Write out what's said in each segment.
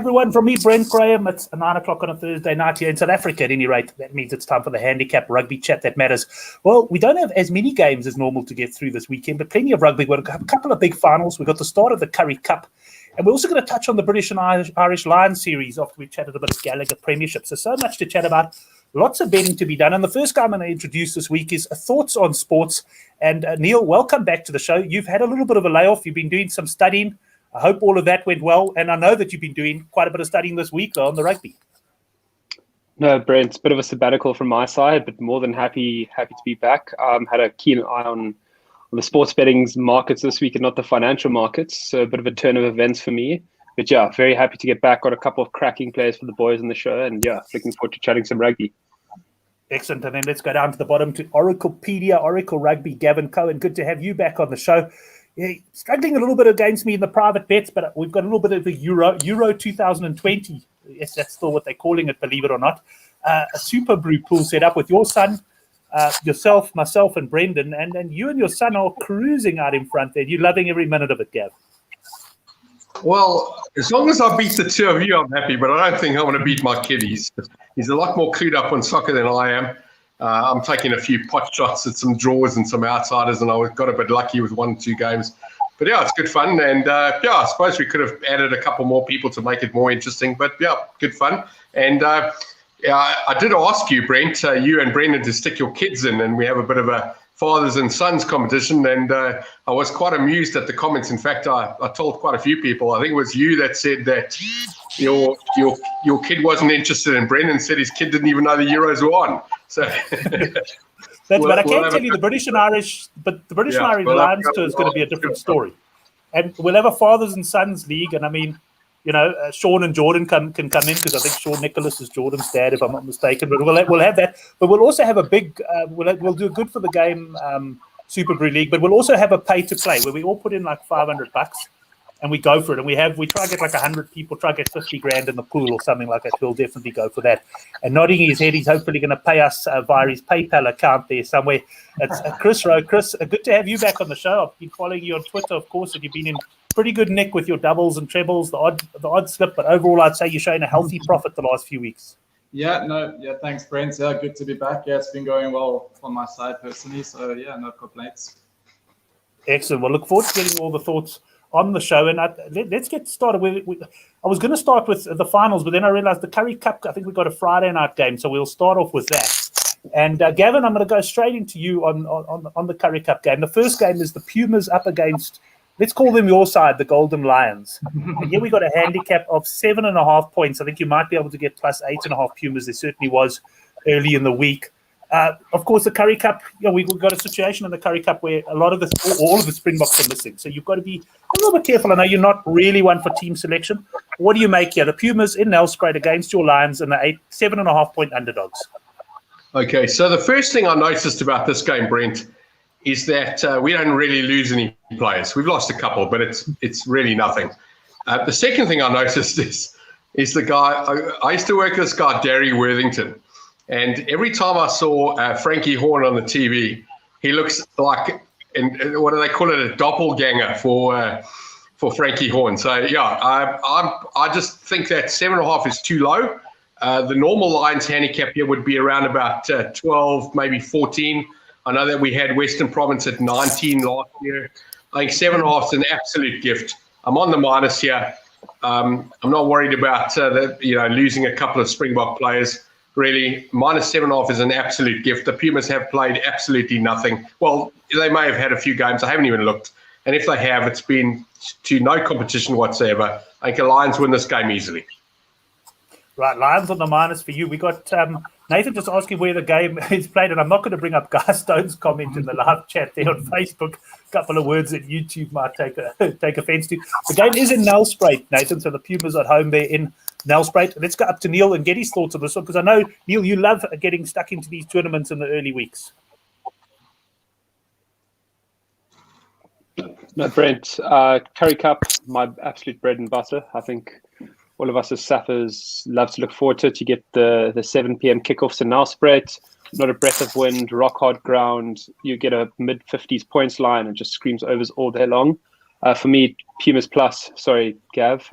everyone. From me, Brent Graham. It's 9 o'clock on a Thursday night here in South Africa at any rate. That means it's time for the Handicap Rugby Chat that matters. Well, we don't have as many games as normal to get through this weekend, but plenty of rugby. We've got a couple of big finals. We've got the start of the Currie Cup. And we're also going to touch on the British and Irish Lions series after we've chatted about the Gallagher Premiership. So much to chat about. Lots of betting to be done. And the first guy I'm going to introduce this week is Thoughts on Sports. And Neil, welcome back to the show. You've had a little bit of a layoff. You've been doing some studying. I hope all of that went well. And I know that you've been doing quite a bit of studying this week on the rugby. No, Brent, it's a bit of a sabbatical from my side, but more than happy to be back. Had a keen eye on the sports betting markets this week and not the financial markets. So a bit of a turn of events for me. But yeah, very happy to get back. Got a couple of cracking players for the boys on the show. And yeah, looking forward to chatting some rugby. Excellent. And then let's go down to the bottom to Oraclepedia, Oracle Rugby, Gavin Cohen. Good to have you back on the show. Yeah, struggling a little bit against me in the private bets, but we've got a little bit of the Euro 2020. Yes, that's still what they're calling it, believe it or not. A Super Brew pool set up with your son, yourself, myself, and Brendan. And you and your son are cruising out in front there. You're loving every minute of it, Gav. Well, as long as I beat the two of you, I'm happy, but I don't think I want to beat my kid. He's a lot more clued up on soccer than I am. I'm taking a few pot shots at some draws and some outsiders, and I got a bit lucky with 1 or 2 games. But yeah, it's good fun. And I suppose we could have added a couple more people to make it more interesting. But yeah, good fun. And I did ask you, Brent, you and Brendan, to stick your kids in, and we have a bit of a fathers and sons competition. And I was quite amused at the comments. In fact, I told quite a few people. I think it was you that said that your kid wasn't interested, and Brendan said his kid didn't even know the Euros were on. So, but I can tell you the British and Irish, but the British and Irish Lions tour is going to be a different story. And we'll have a fathers and sons league. And I mean, Sean and Jordan can come in, because I think Sean Nicholas is Jordan's dad, if I'm not mistaken. But we'll have that. But we'll also have a big. We'll do a good for the game Super Brew League. But we'll also have a pay to play where we all put in like $500. And we go for it, and we try to get like 100 people, try to get 50 grand in the pool or something like that. We'll definitely go for that. And nodding his head, he's hopefully going to pay us via his PayPal account there somewhere. It's Chris Rowe. Chris, good to have you back on the show. I've been following you on Twitter, of course, and you've been in pretty good nick with your doubles and trebles, the odd slip. But overall, I'd say you're showing a healthy profit the last few weeks. Yeah, thanks, Brent. Yeah, good to be back. Yeah, it's been going well on my side personally. So yeah, no complaints. Excellent. Well, look forward to getting all the thoughts on the show, and let's get started. I was going to start with the finals, but then I realized the Currie Cup, I think we've got a Friday night game, so we'll start off with that. And Gavin, I'm going to go straight into you on the Currie Cup game. The first game is the Pumas up against, let's call them your side, the Golden Lions. And here we got a handicap of 7.5 points. I think you might be able to get plus 8.5 Pumas. There certainly was early in the week. Of course, the Currie Cup, we've got a situation in the Currie Cup where a lot of all of the Springboks are missing. So you've got to be a little bit careful. I know you're not really one for team selection. What do you make here? The Pumas in Nelspruit against your Lions and the 7.5 point underdogs. Okay, so the first thing I noticed about this game, Brent, is that we don't really lose any players. We've lost a couple, but it's really nothing. The second thing I noticed is the guy, I used to work with this guy, Darry Worthington. And every time I saw Frankie Horn on the TV, he looks like, and what do they call it, a doppelganger for Frankie Horn. So yeah, I just think that 7.5 is too low. The normal Lions handicap here would be around about 12, maybe 14. I know that we had Western Province at 19 last year. I think 7.5 is an absolute gift. I'm on the minus here. I'm not worried about losing a couple of Springbok players. Really, minus 7.5 is an absolute gift. The Pumas have played absolutely nothing. Well, they may have had a few games. I haven't even looked. And if they have, it's been to no competition whatsoever. I think the Lions win this game easily. Right, Lions on the minus for you. We got Nathan just asking where the game is played, and I'm not going to bring up Guy Stone's comment in the live chat there on Facebook. A couple of words that YouTube might take offense to. The game is in Nelspruit, Nathan, so the Pumas are at home there in Nelspruit. Let's go up to Neil and get his thoughts on this one, because I know, Neil, you love getting stuck into these tournaments in the early weeks. No, Brent, Currie Cup, my absolute bread and butter. I think all of us as Sappers love to look forward to it. You get the 7 p.m. kickoffs in Nelspruit, not a breath of wind, rock hard ground. You get a mid-50s points line and just screams overs all day long. For me, Pumas plus, sorry, Gav.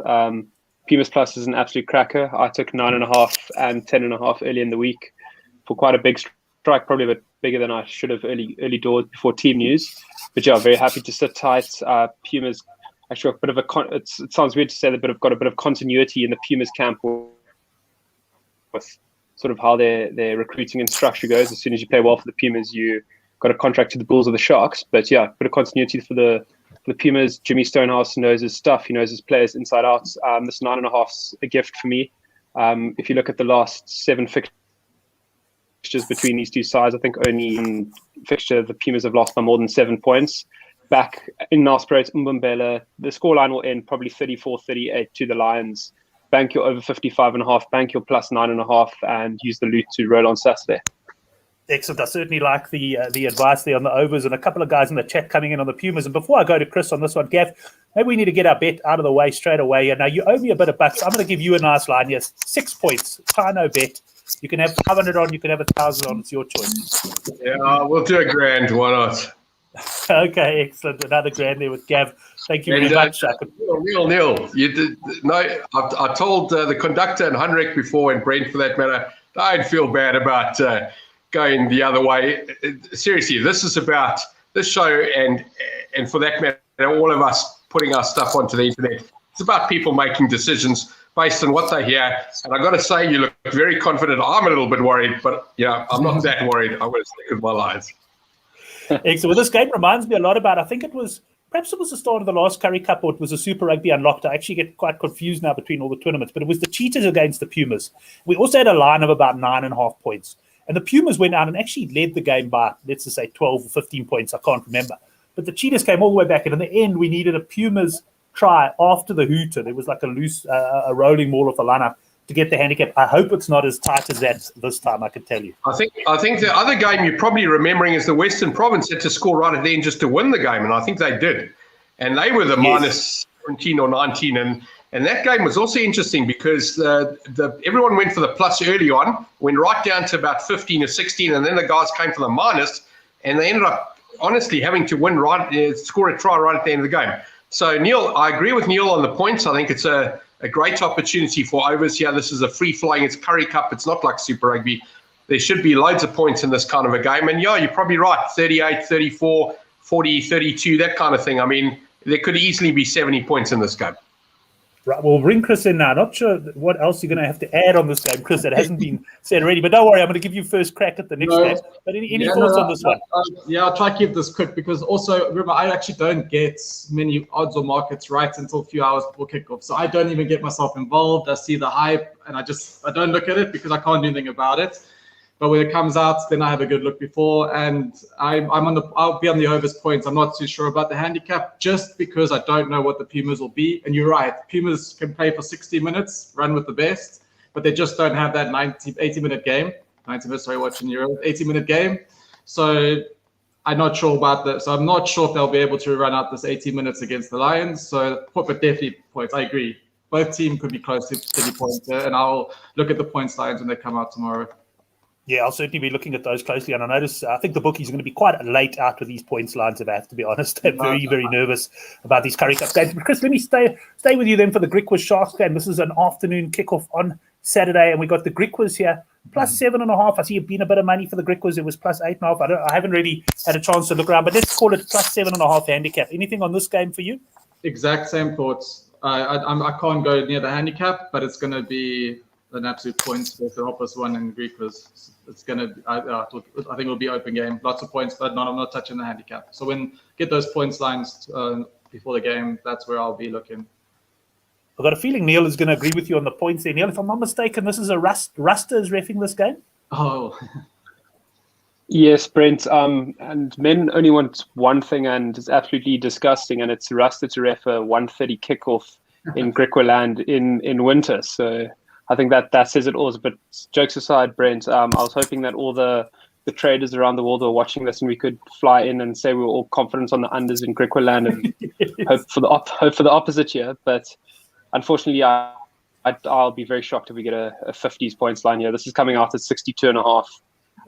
Pumas Plus is an absolute cracker. I took 9.5 and 10.5 early in the week for quite a big strike, probably a bit bigger than I should have early doors before team news. But yeah, very happy to sit tight. Pumas actually a bit of it sounds weird to say that, but I've got a bit of continuity in the Pumas camp with sort of how their recruiting and structure goes. As soon as you play well for the Pumas, you got a contract to the Bulls or the Sharks. But yeah, a bit of continuity for the Pumas. Jimmy Stonehouse knows his stuff. He knows his players inside out. This 9.5's a gift for me. If you look at the last 7 fixtures between these two sides, I think only in fixture the Pumas have lost by more than 7 points. Back in Nelspruit, Mbumbela, the scoreline will end probably 34-38 to the Lions. Bank your over 55.5, bank your plus 9.5, and use the loot to roll on Saturday. Excellent. I certainly like the advice there on the overs, and a couple of guys in the chat coming in on the Pumas. And before I go to Chris on this one, Gav, maybe we need to get our bet out of the way straight away. And now you owe me a bit of bucks. I'm going to give you a nice line here. 6 points. Tie no bet. You can have 500 on. You can have 1,000 on. It's your choice. Yeah, we'll do a grand. Why not? Okay, excellent. Another grand there with Gav. Thank you very much. Neil. You did no. I told the conductor and Hunrek before, and Brent for that matter, don't feel bad about going the other way. Seriously, this is about this show, and for that matter, all of us putting our stuff onto the internet. It's about people making decisions based on what they hear. And I got to say, you look very confident. I'm a little bit worried, but yeah, I'm not that worried. I'm going to stick with my lines. Excellent. Well, this game reminds me a lot about, perhaps it was the start of the last Currie Cup, or it was a Super Rugby Unlocked. I actually get quite confused now between all the tournaments, but it was the Cheetahs against the Pumas. We also had a line of about 9.5 points. And the Pumas went out and actually led the game by, let's just say, 12 or 15 points. I can't remember. But the Cheetahs came all the way back. And in the end, we needed a Pumas try after the hooter. There was like a loose, a rolling ball off the lineup to get the handicap. I hope it's not as tight as that this time, I can tell you. I think the other game you're probably remembering is the Western Province had to score right at the end just to win the game, and I think they did. And they were the minus 17 or 19, and that game was also interesting because everyone went for the plus early on, went right down to about 15 or 16, and then the guys came for the minus, and they ended up honestly having to score a try right at the end of the game. So, Neil, I agree with Neil on the points. I think it's a great opportunity for overs here. This is a free-flowing. It's Currie Cup. It's not like Super Rugby. There should be loads of points in this kind of a game. And, yeah, you're probably right, 38, 34, 40, 32, that kind of thing. I mean, there could easily be 70 points in this game. Right, we'll bring Chris in now. Not sure what else you're going to have to add on this game, Chris, that hasn't been said already. But don't worry, I'm going to give you first crack at the next game. But any thoughts on this one? I'll try to keep this quick because also, remember, I actually don't get many odds or markets right until a few hours before kickoff. So I don't even get myself involved. I see the hype and I don't look at it because I can't do anything about it. But when it comes out, then I have a good look before, and I'll be on the overs points. I'm not too sure about the handicap just because I don't know what the Pumas will be. And you're right, Pumas can play for 60 minutes, run with the best, but they just don't have that 80-minute game. 90 minutes, sorry, watching Euro, 80-minute game. So I'm not sure about that. So I'm not sure if they'll be able to run out this 80 minutes against the Lions. So, but definitely points. I agree. Both teams could be close to 30 points there, and I'll look at the points lines when they come out tomorrow. Yeah, I'll certainly be looking at those closely. And I notice, I think the bookies are going to be quite late out with these points lines, if I have to be honest. They're very, very nervous about these Currie Cup games. But Chris, let me stay with you then for the Griquas Sharks game. This is an afternoon kickoff on Saturday, and we got the Griquas here, plus 7.5. I see you've been a bit of money for the Griquas. It was plus 8.5. I haven't really had a chance to look around, but let's call it plus 7.5 handicap. Anything on this game for you? Exact same thoughts. I can't go near the handicap, but it's going to be an absolute points for the Hoppers one in Griquas. It's going to, I think it'll be open game. Lots of points, but I'm not touching the handicap. So when get those points lines before the game, that's where I'll be looking. I've got a feeling Neil is going to agree with you on the points there. Neil, if I'm not mistaken, this is a Ruster is reffing this game? Oh. Yes, Brent. And men only want one thing, and it's absolutely disgusting, and it's Ruster to ref a 1:30 kickoff in Griqualand in winter. So I think that says it all. But jokes aside, Brent, I was hoping that all the traders around the world were watching this and we could fly in and say we were all confident on the unders in Griqualand and hope for the opposite here. But unfortunately, I'll be very shocked if we get a 50s points line here. This is coming out at 62.5.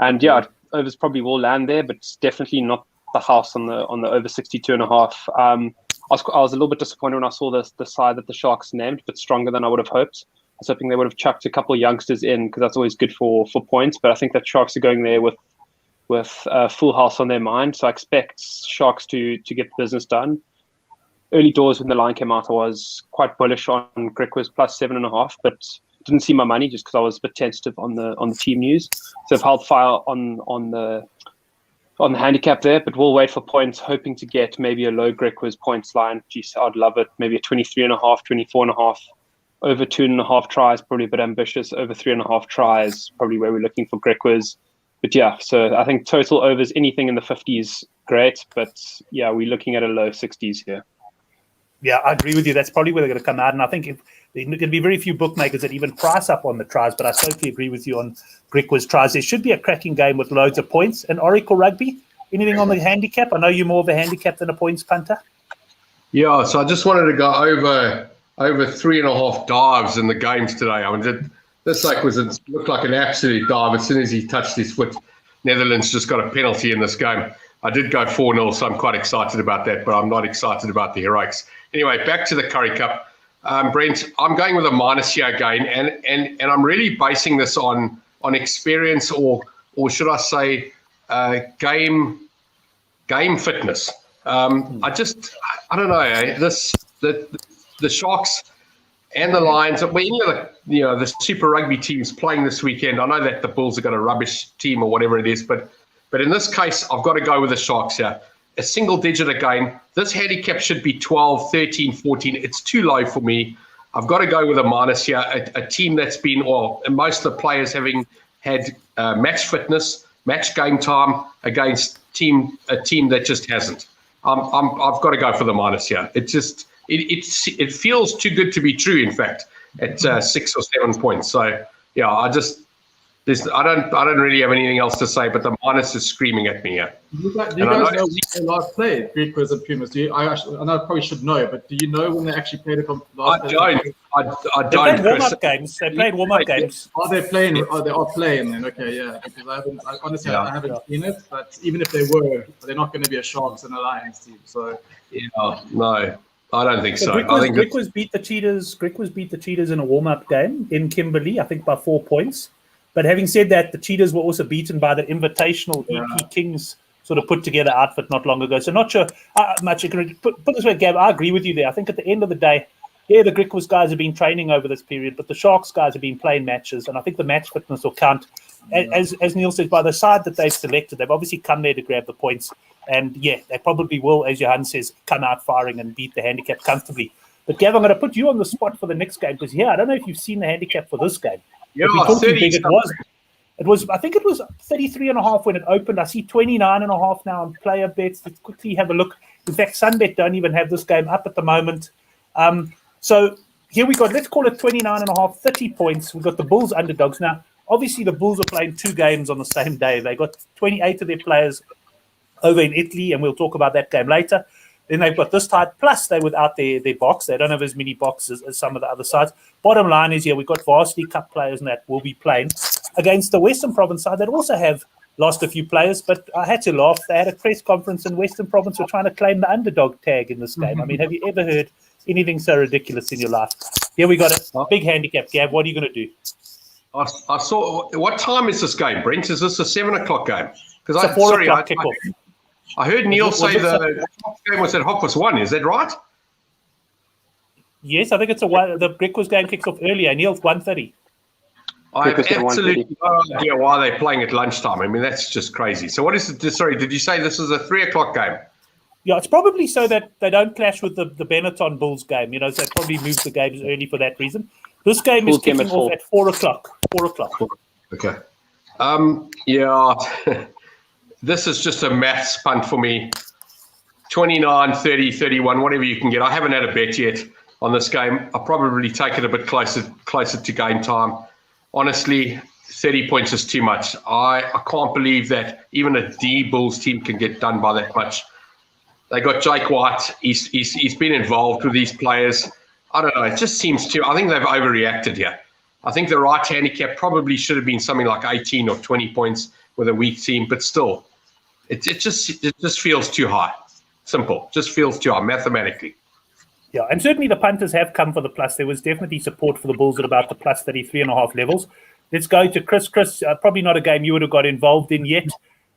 And yeah, overs probably will land there, but it's definitely not the house on the over 62.5. I was a little bit disappointed when I saw the side that the Sharks named, but stronger than I would have hoped. I was hoping they would have chucked a couple of youngsters in because that's always good for points. But I think that Sharks are going there with full house on their mind. So I expect Sharks to get the business done. Early doors when the line came out, I was quite bullish on Griquas plus 7.5, but didn't see my money just because I was a bit tentative on the team news. So I've held fire on the handicap there, but we'll wait for points, hoping to get maybe a low Griquas points line. Geez, I'd love it. Maybe a 23.5, 24.5. Over 2.5 tries, probably a bit ambitious. Over 3.5 tries, probably where we're looking for Griquas. But yeah, so I think total overs, anything in the 50s, great. But yeah, we're looking at a low 60s here. Yeah, I agree with you. That's probably where they're going to come out. And I think there can be very few bookmakers that even price up on the tries, but I totally agree with you on Griquas tries. There should be a cracking game with loads of points. And Oracle Rugby, anything on the handicap? I know you're more of a handicap than a points punter. Yeah, so I just wanted to go over 3.5 dives in the games today. I mean, this looked like an absolute dive. As soon as he touched his foot, Netherlands just got a penalty in this game. I did go 4-0, so I'm quite excited about that, but I'm not excited about the heroics. Anyway, back to the Currie Cup. Brent, I'm going with a minus here again, and I'm really basing this on experience or should I say game fitness. I don't know. The Sharks and the Lions, any of the Super Rugby teams playing this weekend. I know that the Bulls have got a rubbish team or whatever it is, but in this case, I've got to go with the Sharks here. A single digit again. This handicap should be 12, 13, 14. It's too low for me. I've got to go with a minus here. A team that's been, most of the players having had match fitness, match game time against a team that just hasn't. I've got to go for the minus here. It feels too good to be true. In fact, at 6 or 7 points. So yeah, I don't really have anything else to say, but the minus is screaming at me here. Do you guys know when they last played Griquas and Pumas? I know I probably should know, but do you know when they actually played it last? I don't. They played warm-up games. Are they playing? They are playing then. Okay, yeah. Because I haven't seen it. But even if they were, they're not going to be a Sharks and a Lions team. So yeah, no. I don't think so. Griquas beat the Cheetahs. Griquas beat the Cheetahs in a warm-up game in Kimberley, I think by 4 points. But having said that, the Cheetahs were also beaten by the Invitational EP Kings sort of put together outfit not long ago. So not sure how much you can put this way, Gab. I agree with you there. I think at the end of the day, yeah, the Griquas guys have been training over this period, but the Sharks guys have been playing matches, and I think the match fitness will count. As Neil says, by the side that they've selected, they've obviously come there to grab the points. And yeah, they probably will, as Johan says, come out firing and beat the handicap comfortably. But Gav, I'm going to put you on the spot for the next game because I don't know if you've seen the handicap for this game. Yeah, it was. I think it was 33.5 when it opened. I see 29.5 now on player bets. Let's quickly have a look. In fact, Sunbet don't even have this game up at the moment. So here we got, let's call it 29.5, 30 points. We've got the Bulls underdogs. Now, obviously, the Bulls are playing 2 games on the same day. They got 28 of their players over in Italy, and we'll talk about that game later. Then they've got this side, plus they're without their box. They don't have as many boxes as some of the other sides. Bottom line is here, we've got Varsity Cup players and that will be playing against the Western Province side that also have lost a few players, but I had to laugh. They had a press conference in Western Province were trying to claim the underdog tag in this game. I mean, have you ever heard anything so ridiculous in your life? Here we got a big handicap, Gav. What are you going to do? I saw, what time is this game, Brent? Is this a 7 o'clock game? Because it's a 4 o'clock kickoff. I heard Neil say the game was at 1:30. Is that right? Yes, I think it's the Griquas game kicks off earlier. Neil's 1:30. I have absolutely no idea why they're playing at lunchtime. I mean, that's just crazy. So what is it? Sorry, did you say this is a 3 o'clock game? Yeah, it's probably so that they don't clash with the Benetton Bulls game. So they probably moved the games early for that reason. This game is kicking off at 4 o'clock. 4 o'clock. Okay. Yeah. This is just a maths punt for me. 29, 30, 31, whatever you can get. I haven't had a bet yet on this game. I'll probably take it a bit closer to game time. Honestly, 30 points is too much. I can't believe that even a D Bulls team can get done by that much. They got Jake White. He's been involved with these players. I don't know. It just seems too. I think they've overreacted here. I think the right handicap probably should have been something like 18 or 20 points with a weak team, but still, it just feels too high. Simple. Just feels too high mathematically. Yeah, and certainly the punters have come for the plus. There was definitely support for the Bulls at about the plus 33.5 levels. Let's go to Chris. Chris, probably not a game you would have got involved in yet.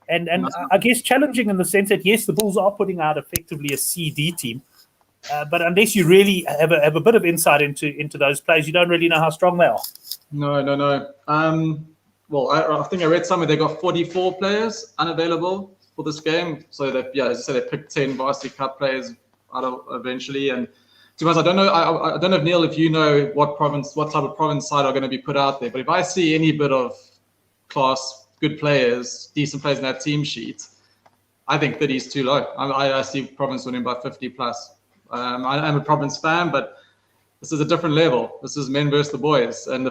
And I guess challenging in the sense that, yes, the Bulls are putting out effectively a CD team. But unless you really have a bit of insight into those players, you don't really know how strong they are. No. Well, I think I read somewhere they got 44 players unavailable for this game. So that, yeah, as I said, they picked 10 Varsity Cup players out of eventually. And to be honest, I don't know. I don't know, Neil, if you know what type of province side are going to be put out there. But if I see any bit of class, good players, decent players in that team sheet, I think 30 is too low. I see Province winning by 50 plus. I'm a Province fan, but this is a different level. This is men versus the boys. And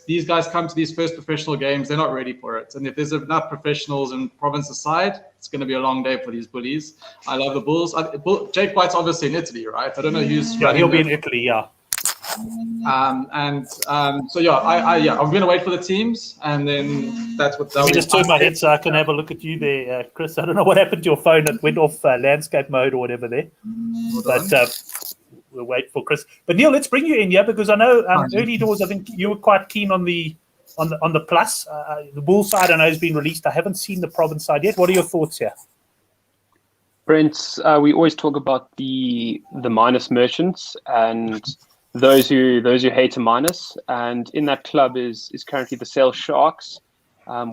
these guys come to these first professional games, they're not ready for it. And if there's enough professionals in Province's side, it's going to be a long day for these bullies. I love the Bulls. Jake White's obviously in Italy, right? I don't know who's. Yeah, he'll be in Italy, yeah. I'm going to wait for the teams, and then that's what. Let me just turn my head so I can have a look at you there, Chris. I don't know what happened to your phone. It went off landscape mode or whatever there. But we'll wait for Chris. But Neil, let's bring you in, yeah, because I know early doors. I think you were quite keen on the plus. The Bull side I know has been released. I haven't seen the Province side yet. What are your thoughts here? Brent, we always talk about the minus merchants and those who hate a minus, and in that club is currently the Sale Sharks,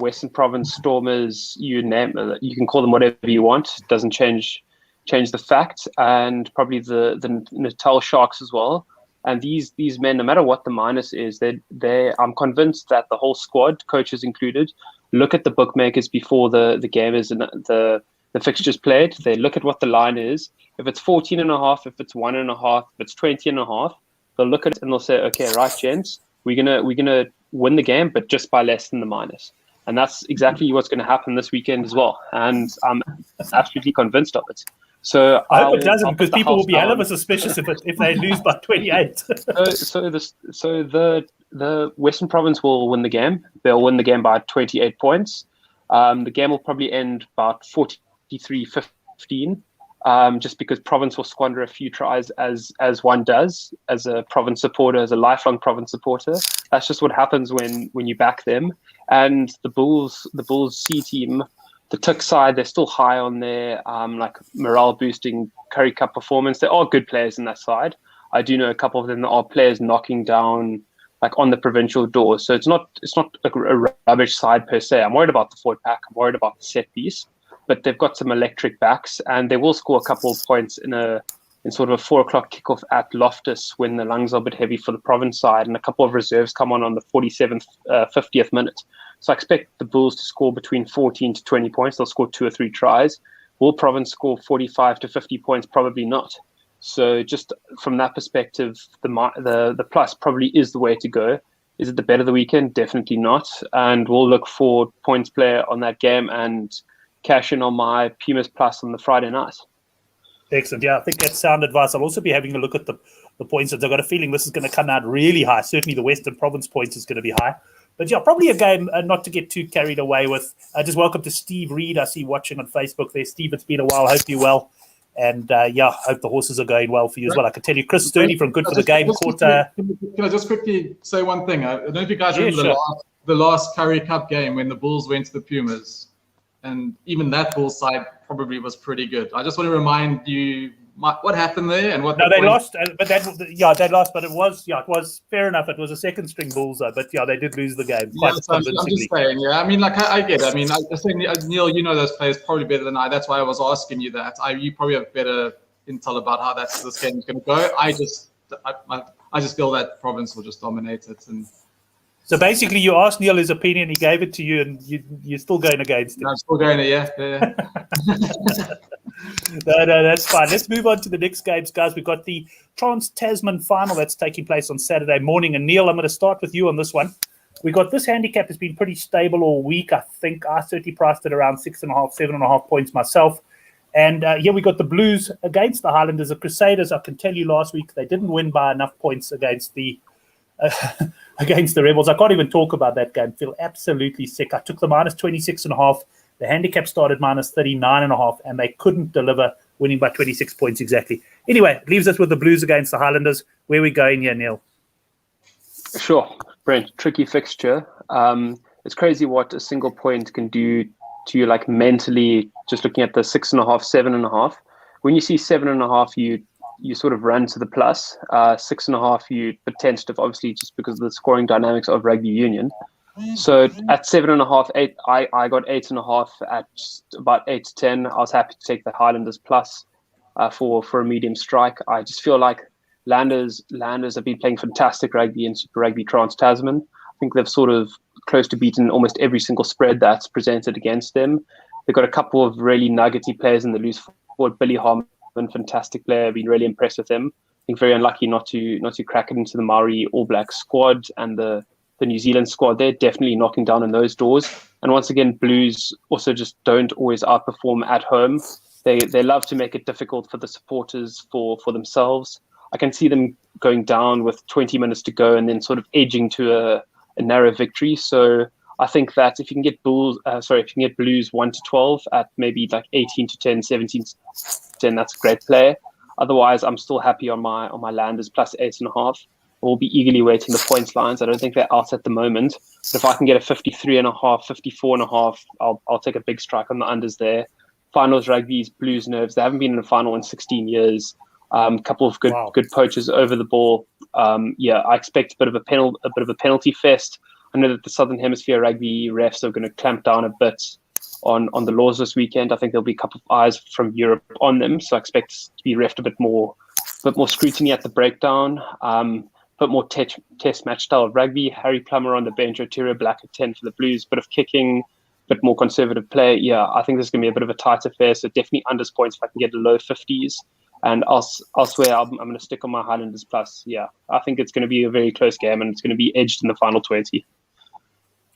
Western Province Stormers. You can call them whatever you want. It doesn't change the fact, and probably the Natal Sharks as well. And these men, no matter what the minus is, I'm convinced that the whole squad, coaches included, look at the bookmakers before the game is the fixtures played. They look at what the line is. If it's 14.5, if it's 1.5, if it's 20.5. They'll look at it and they'll say, okay, right, gents, we're gonna win the game, but just by less than the minus. And that's exactly what's going to happen this weekend as well. And I'm absolutely convinced of it. So I hope it doesn't, because people will be hell of a suspicious if they lose by 28. so the Western Province will win the game. They'll win the game by 28 points. The game will probably end about 43-15. Just because Province will squander a few tries as one does, as a Province supporter, as a lifelong Province supporter. That's just what happens when you back them. And the Bulls C team, the Tick side, they're still high on their like morale boosting Currie Cup performance. There are good players in that side. I do know a couple of them that are players knocking down like on the provincial doors. So it's not a rubbish side per se. I'm worried about the forward pack. I'm worried about the set piece. But they've got some electric backs, and they will score a couple of points in sort of a 4:00 kickoff at Loftus when the lungs are a bit heavy for the Province side, and a couple of reserves come on the 47th, 50th minute. So I expect the Bulls to score between 14 to 20 points. They'll score 2 or 3 tries. Will Province score 45 to 50 points? Probably not. So just from that perspective, the plus probably is the way to go. Is it the bet of the weekend? Definitely not. And we'll look for points player on that game and cash in on my Pumas plus on the Friday night. Excellent. Yeah, I think that's sound advice. I'll also be having a look at the points. I've got a feeling this is going to come out really high. Certainly the Western Province points is going to be high. But yeah, probably a game not to get too carried away with. Just welcome to Steve Reed. I see you watching on Facebook there. Steve, it's been a while. Hope you're well. And hope the horses are going well for you as well. I can tell you, Chris Sturdy from Good for the Game caught. Can I just quickly say one thing? I don't know if you guys remember the last Currie Cup game when the Bulls went to the Pumas. And even that Bulls side probably was pretty good. I just want to remind you what happened there and what. No, they lost, but they lost. But it was fair enough. It was a second string Bulls, though. But yeah, they did lose the game quite convincingly. I'm just saying, yeah. I mean, like I get it. I mean, I think Neil, you know those players probably better than I. That's why I was asking you that. You probably have better intel about how this game is going to go. I just feel that Province will just dominate it. And so basically, you asked Neil his opinion, he gave it to you, and you're still going against him. I'm still going to, yeah. No, that's fine. Let's move on to the next games, guys. We've got the Trans-Tasman final that's taking place on Saturday morning. And Neil, I'm going to start with you on this one. We got this handicap has been pretty stable all week. I think I certainly priced it around 6.5, 7.5 points myself. And we got the Blues against the Highlanders. The Crusaders, I can tell you last week, they didn't win by enough points against the Rebels. I can't even talk about that game. Feel absolutely sick. I took the minus 26.5. The handicap started minus 39.5, and they couldn't deliver winning by 26 points exactly. Anyway, leaves us with the Blues against the Highlanders. Where are we going here, Neil? Sure, Brent. Tricky fixture. It's crazy what a single point can do to you, like mentally. Just looking at the 6.5, 7.5. When you see 7.5, you sort of run to the plus. 6.5, you tentative, obviously, just because of the scoring dynamics of rugby union. So at 7.5, 8, I got 8.5 at about 8 to 10. I was happy to take the Highlanders plus for a medium strike. I just feel like Landers have been playing fantastic rugby in Super Rugby Trans-Tasman. I think they've sort of close to beaten almost every single spread that's presented against them. They've got a couple of really nuggety players in the loose forward. Billy Harmon, fantastic player. I've been really impressed with him. I think very unlucky not to crack it into the Maori All Black squad and the New Zealand squad. They're definitely knocking down on those doors. And once again, Blues also just don't always outperform at home. They love to make it difficult for the supporters for themselves. I can see them going down with 20 minutes to go and then sort of edging to a narrow victory. So I think that if you can get Blues 1 to 12 at maybe like 18 to 10, 17 to 10, that's a great play. Otherwise, I'm still happy on my Landers plus 8.5. We'll be eagerly waiting the points lines. I don't think they're out at the moment. But if I can get a 53.5, 54.5, I'll take a big strike on the unders there. Finals rugby's Blues nerves. They haven't been in a final in 16 years. A couple of good poachers over the ball. I expect a bit of a penalty fest. I know that the Southern Hemisphere rugby refs are going to clamp down a bit on the laws this weekend. I think there'll be a couple of eyes from Europe on them, so I expect to be refed a bit more scrutiny at the breakdown. Bit more test match style of rugby. Harry Plummer on the bench, Oterio Black at 10 for the Blues. Bit of kicking, bit more conservative play. Yeah, I think this is going to be a bit of a tight affair. So definitely unders points if I can get the low 50s. And elsewhere, I'm going to stick on my Highlanders plus. Yeah, I think it's going to be a very close game and it's going to be edged in the final 20.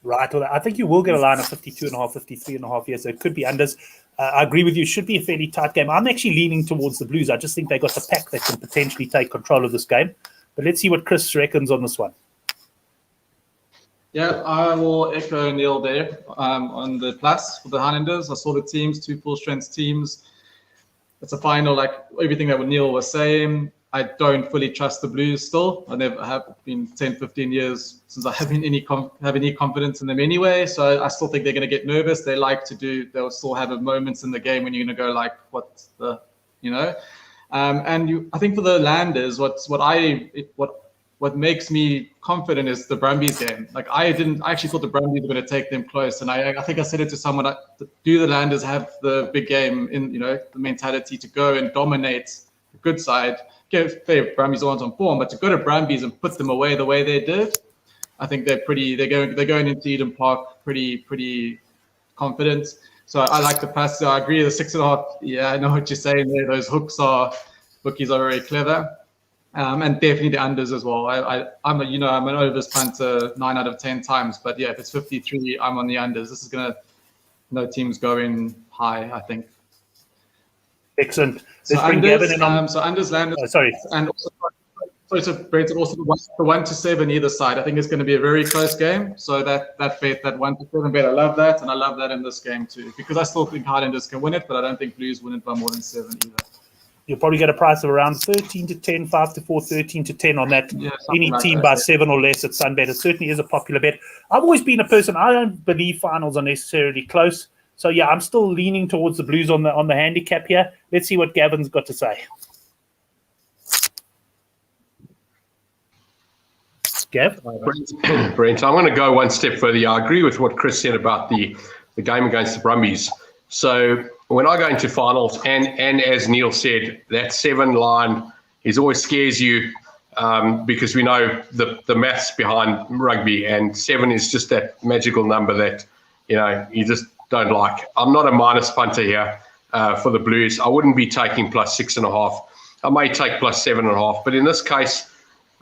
Right. Well, I think you will get a line of 52.5, 53.5 here. So it could be unders. I agree with you. It should be a fairly tight game. I'm actually leaning towards the Blues. I just think they got the pack that can potentially take control of this game. But let's see what Chris reckons on this one. Yeah, I will echo Neil there on the plus for the Highlanders. I saw the teams, 2 full-strength teams. It's a final, like everything that Neil was saying. I don't fully trust the Blues still. I never have been 10, 15 years since I have any confidence in them anyway. So I still think they're going to get nervous. They'll still have moments in the game when you're going to go like, I think for the Landers, what makes me confident is the Brumbies game. Like I actually thought the Brumbies were going to take them close, and I think I said it to someone. Do the Landers have the big game in the mentality to go and dominate the good side? Fair Brumbies aren't on form, but to go to Brumbies and put them away the way they did, I think they're going into Eden Park pretty confident. So I like the pass. So I agree. The 6.5. Yeah, I know what you're saying there. Those bookies are very clever, and definitely the unders as well. I'm an overs punter 9 out of 10 times. But yeah, if it's 53, I'm on the unders. This is no team's going high, I think. Excellent. So unders, Landers. Sorry. And also, Brent, also the 1 to 7 either side. I think it's going to be a very close game. So that 1 to 7 bet, I love that, and I love that in this game too, because I still think Highlanders can win it, but I don't think Blues win it by more than 7 either. You'll probably get a price of around 13 to 10, 5 to 4, 13 to 10 on that. Yeah, any like team that, by yeah. 7 or less at Sunbet. It certainly is a popular bet. I've always been a person, I don't believe finals are necessarily close. So yeah, I'm still leaning towards the Blues on the handicap here. Let's see what Gavin's got to say. Gav? Brent, I'm going to go one step further. I agree with what Chris said about the game against the Brumbies. So when I go into finals, and as Neil said, that 7 line always scares you because we know the maths behind rugby, and 7 is just that magical number that you just don't like. I'm not a minus punter here for the Blues. I wouldn't be taking plus 6.5. I may take plus 7.5, but in this case,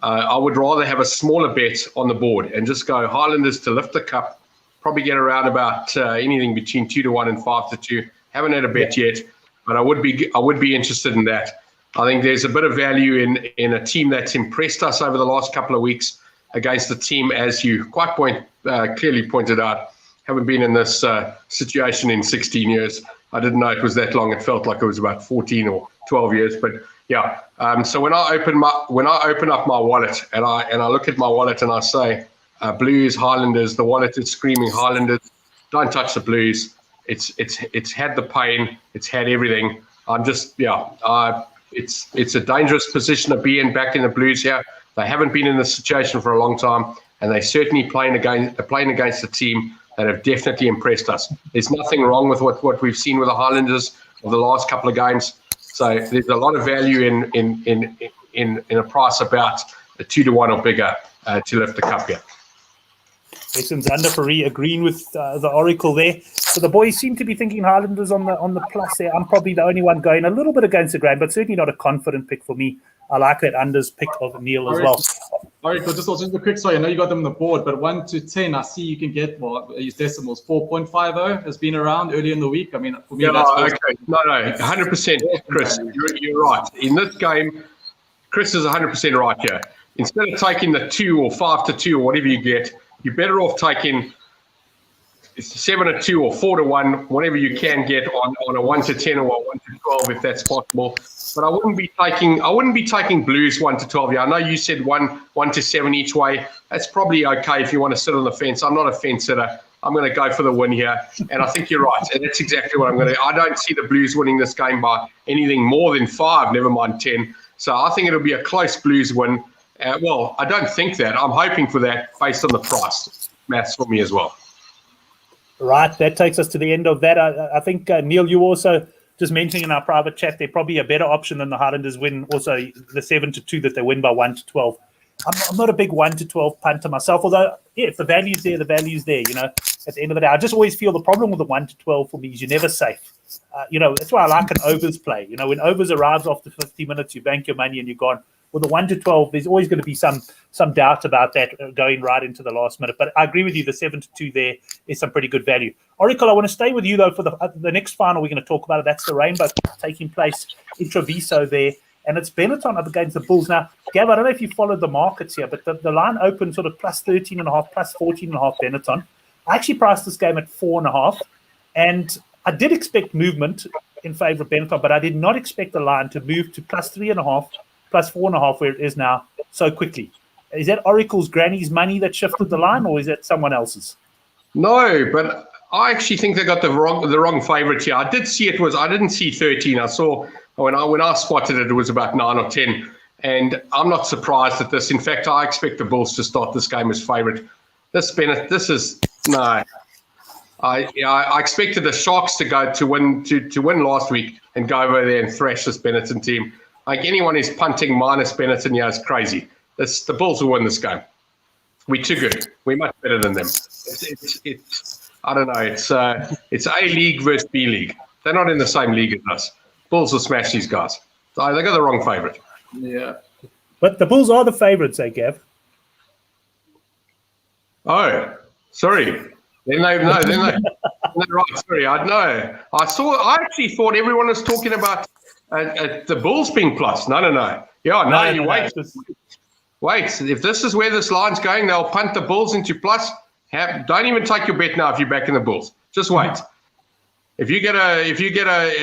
I would rather have a smaller bet on the board and just go Highlanders to lift the cup, probably get around about anything between 2 to 1 and 5 to 2. Haven't had a bet yet, but I would be interested in that. I think there's a bit of value in a team that's impressed us over the last couple of weeks against a team, as you quite clearly pointed out, haven't been in this situation in 16 years. I didn't know it was that long. It felt like it was about 14 or 12 years. But yeah, so when I open up my wallet and I look at my wallet and I say Blues, Highlanders, the wallet is screaming Highlanders. Don't touch the Blues. It's had the pain. It's had everything. I'm just it's a dangerous position to be in back in the Blues here. They haven't been in this situation for a long time, and they certainly playing against a team that have definitely impressed us. There's nothing wrong with what we've seen with the Highlanders of the last couple of games. So there's a lot of value in a price about a 2-1 or bigger to lift the cup here. Essence under Paris agreeing with the Oracle there. So the boys seem to be thinking Highlanders on the plus there. I'm probably the only one going a little bit against the grain, but certainly not a confident pick for me. I like that unders pick of Neil as well. Oracle, just a quick story. I know you got them on the board, but 1 to 10, I see you can get, use decimals, 4.50 has been around early in the week. I mean, for me, that's okay. No, 100%, Chris. You're right. In this game, Chris is 100% right here. Instead of taking the 2 or 5 to 2 or whatever you get, you're better off taking 7 to 2 or 4 to 1, whatever you can get on a 1 to 10 or a 1 to 12 if that's possible. But I wouldn't be taking Blues 1 to 12. Yeah, I know you said 1 to 7 each way. That's probably okay if you want to sit on the fence. I'm not a fence sitter. I'm going to go for the win here, and I think you're right. And that's exactly what I'm going to. I don't see the Blues winning this game by anything more than 5, never mind 10. So I think it'll be a close Blues win. Well, I don't think that. I'm hoping for that based on the price. Maths for me as well. Right, that takes us to the end of that. I think, Neil, you also just mentioning in our private chat, they're probably a better option than the Highlanders win. Also, the 7 to 2 that they win by 1 to 12. I'm not a big 1 to 12 punter myself, although, yeah, if the value's there, the value's there. You know, at the end of the day, I just always feel the problem with the 1 to 12 for me is you're never safe. That's why I like an overs play. You know, when overs arrives after 50 minutes, you bank your money and you're gone. With the 1 to 12, there's always going to be some doubt about that going right into the last minute. But I agree with you, the 7 to 2 there is some pretty good value. Oracle, I want to stay with you, though, for the next final we're going to talk about it. That's the Rainbow taking place in Treviso there. And it's Benetton up against the Bulls. Now, Gav, I don't know if you followed the markets here, but the line opened sort of plus 13.5, plus 14.5 Benetton. I actually priced this game at 4.5. And I did expect movement in favour of Benetton, but I did not expect the line to move to plus 3.5, plus 4.5, where it is now so quickly. Is that Oracle's granny's money that shifted the line, or is that someone else's? No, but I actually think they got the wrong favourite here. I did see I didn't see 13. I saw when I spotted it, it was about 9 or 10. And I'm not surprised at this. In fact, I expect the Bulls to start this game as favourite. I expected the Sharks to win last week and go over there and thrash this Benetton team. Like anyone who's punting minus Benetton here is crazy. The Bulls will win this game. We're too good. We're much better than them. It's I don't know. It's A League versus B League. They're not in the same league as us. Bulls will smash these guys. So they got the wrong favourite. Yeah. But the Bulls are the favourites, Gav? Oh, sorry. Then they right. Sorry, I know. I actually thought everyone was talking about the Bulls being plus. No. Yeah, wait. Wait, if this is where this line's going, they'll punt the Bulls into plus. Don't even take your bet now if you're backing the Bulls. Just wait. If you get a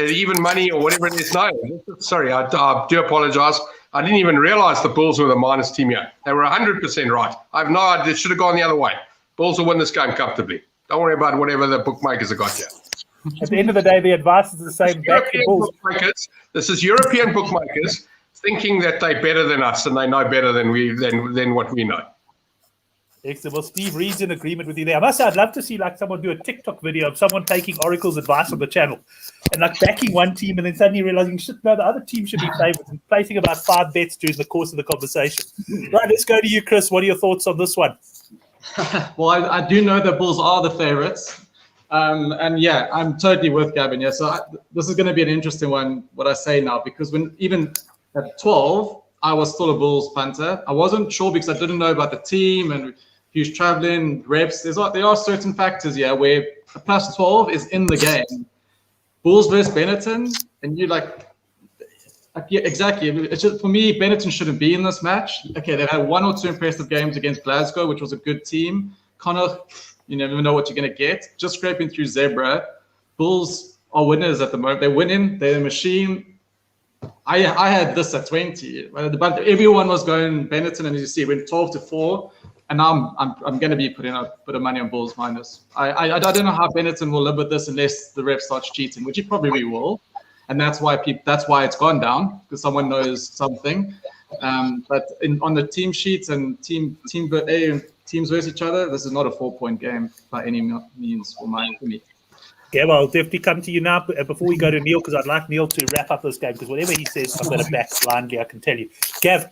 even money or whatever it is, no. Sorry, I do apologise. I didn't even realise the Bulls were the minus team here. They were 100% right. I have no idea. It should have gone the other way. Bulls will win this game comfortably. Don't worry about whatever the bookmakers have got here. At the end of the day, the advice is the same. Back the Bulls. This is European bookmakers thinking that they're better than us and they know better than what we know. Excellent. Well, Steve Reed's in agreement with you there. I must say, I'd love to see someone do a TikTok video of someone taking Oracle's advice on the channel and backing one team and then suddenly realizing, no, the other team should be favorites, and placing about 5 bets during the course of the conversation. Right, let's go to you, Chris. What are your thoughts on this one? Well, I do know the Bulls are the favorites. And yeah, I'm totally with Gavin. Yeah, so this is going to be an interesting one, what I say now, because even at 12, I was still a Bulls punter. I wasn't sure because I didn't know about the team and who's traveling, reps. There are certain factors, where a plus 12 is in the game. Bulls versus Benetton, and you yeah, exactly. It's just, for me, Benetton shouldn't be in this match. Okay, they've had 1 or 2 impressive games against Glasgow, which was a good team. Connor, You never know what you're going to get. Just scraping through Zebra. Bulls are winners at the moment. They're winning. They're a machine. I had this at 20. But everyone was going Benetton, and as you see, it went 12-4. And now I'm going to be putting a bit of money on Bulls minus. I don't know how Benetton will live with this unless the ref starts cheating, which he probably will. And that's why it's gone down, because someone knows something. But on the team sheets and teams versus each other, this is not a 4-point game by any means for me. Yeah, well, I'll definitely come to you now. Before we go to Neil, because I'd like Neil to wrap up this game, because whatever he says, I'm going to back blindly, I can tell you. Gav,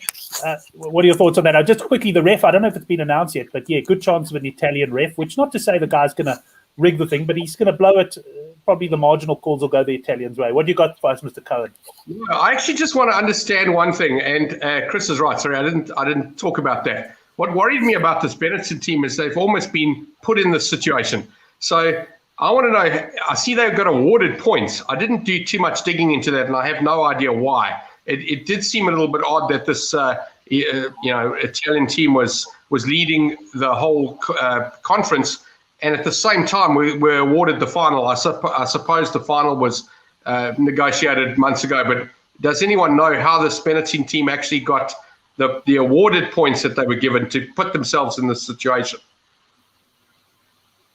what are your thoughts on that? Just quickly, the ref, I don't know if it's been announced yet, but yeah, good chance of an Italian ref, which not to say the guy's going to rig the thing, but he's going to blow it. Probably the marginal calls will go the Italians' way. What do you got for us, Mr. Cohen? Yeah, I actually just want to understand one thing, and Chris is right. Sorry, I didn't talk about that. What worried me about this Benetton team is they've almost been put in this situation. So I want to know, I see they've got awarded points. I didn't do too much digging into that, and I have no idea why. It did seem a little bit odd that this Italian team was leading the whole conference, and at the same time we were awarded the final. I suppose the final was negotiated months ago, but does anyone know how this Benetton team actually got the awarded points that they were given to put themselves in this situation?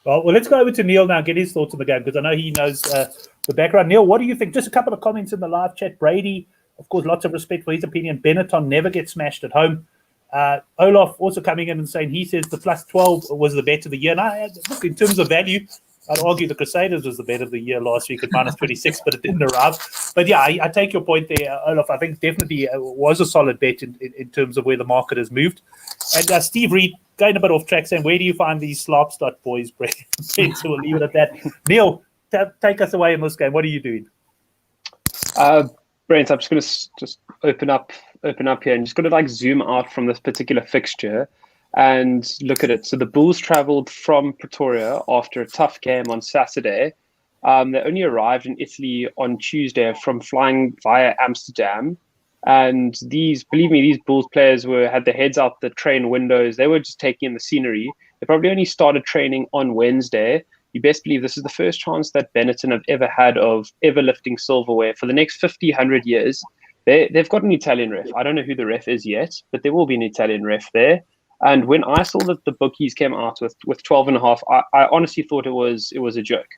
Well, let's go over to Neil now and get his thoughts on the game, because I know he knows the background. Neil, what do you think? Just a couple of comments in the live chat. Brady, of course, lots of respect for his opinion. Benetton never gets smashed at home. Olaf also coming in and saying he says the plus 12 was the bet of the year. Now, look, in terms of value, I'd argue the Crusaders was the bet of the year last week at minus 26, but it didn't arrive. But yeah, I take your point there, Olaf. I think definitely was a solid bet in terms of where the market has moved. And Steve Reed, going a bit off track, saying, where do you find these Slopstad boys, Brent? So we'll leave it at that. Neil, take us away in this game. What are you doing? Brent, I'm just going to just open up here and just going to zoom out from this particular fixture and look at it. So the Bulls travelled from Pretoria after a tough game on Saturday. They only arrived in Italy on Tuesday from flying via Amsterdam. And believe me, these Bulls players had their heads out the train windows. They were just taking in the scenery. They probably only started training on Wednesday. You best believe this is the first chance that Benetton have ever had of ever lifting silverware. For the next 50, 100 years, they've got an Italian ref. I don't know who the ref is yet, but there will be an Italian ref there. And when I saw that the bookies came out with 12.5, I honestly thought it was a joke.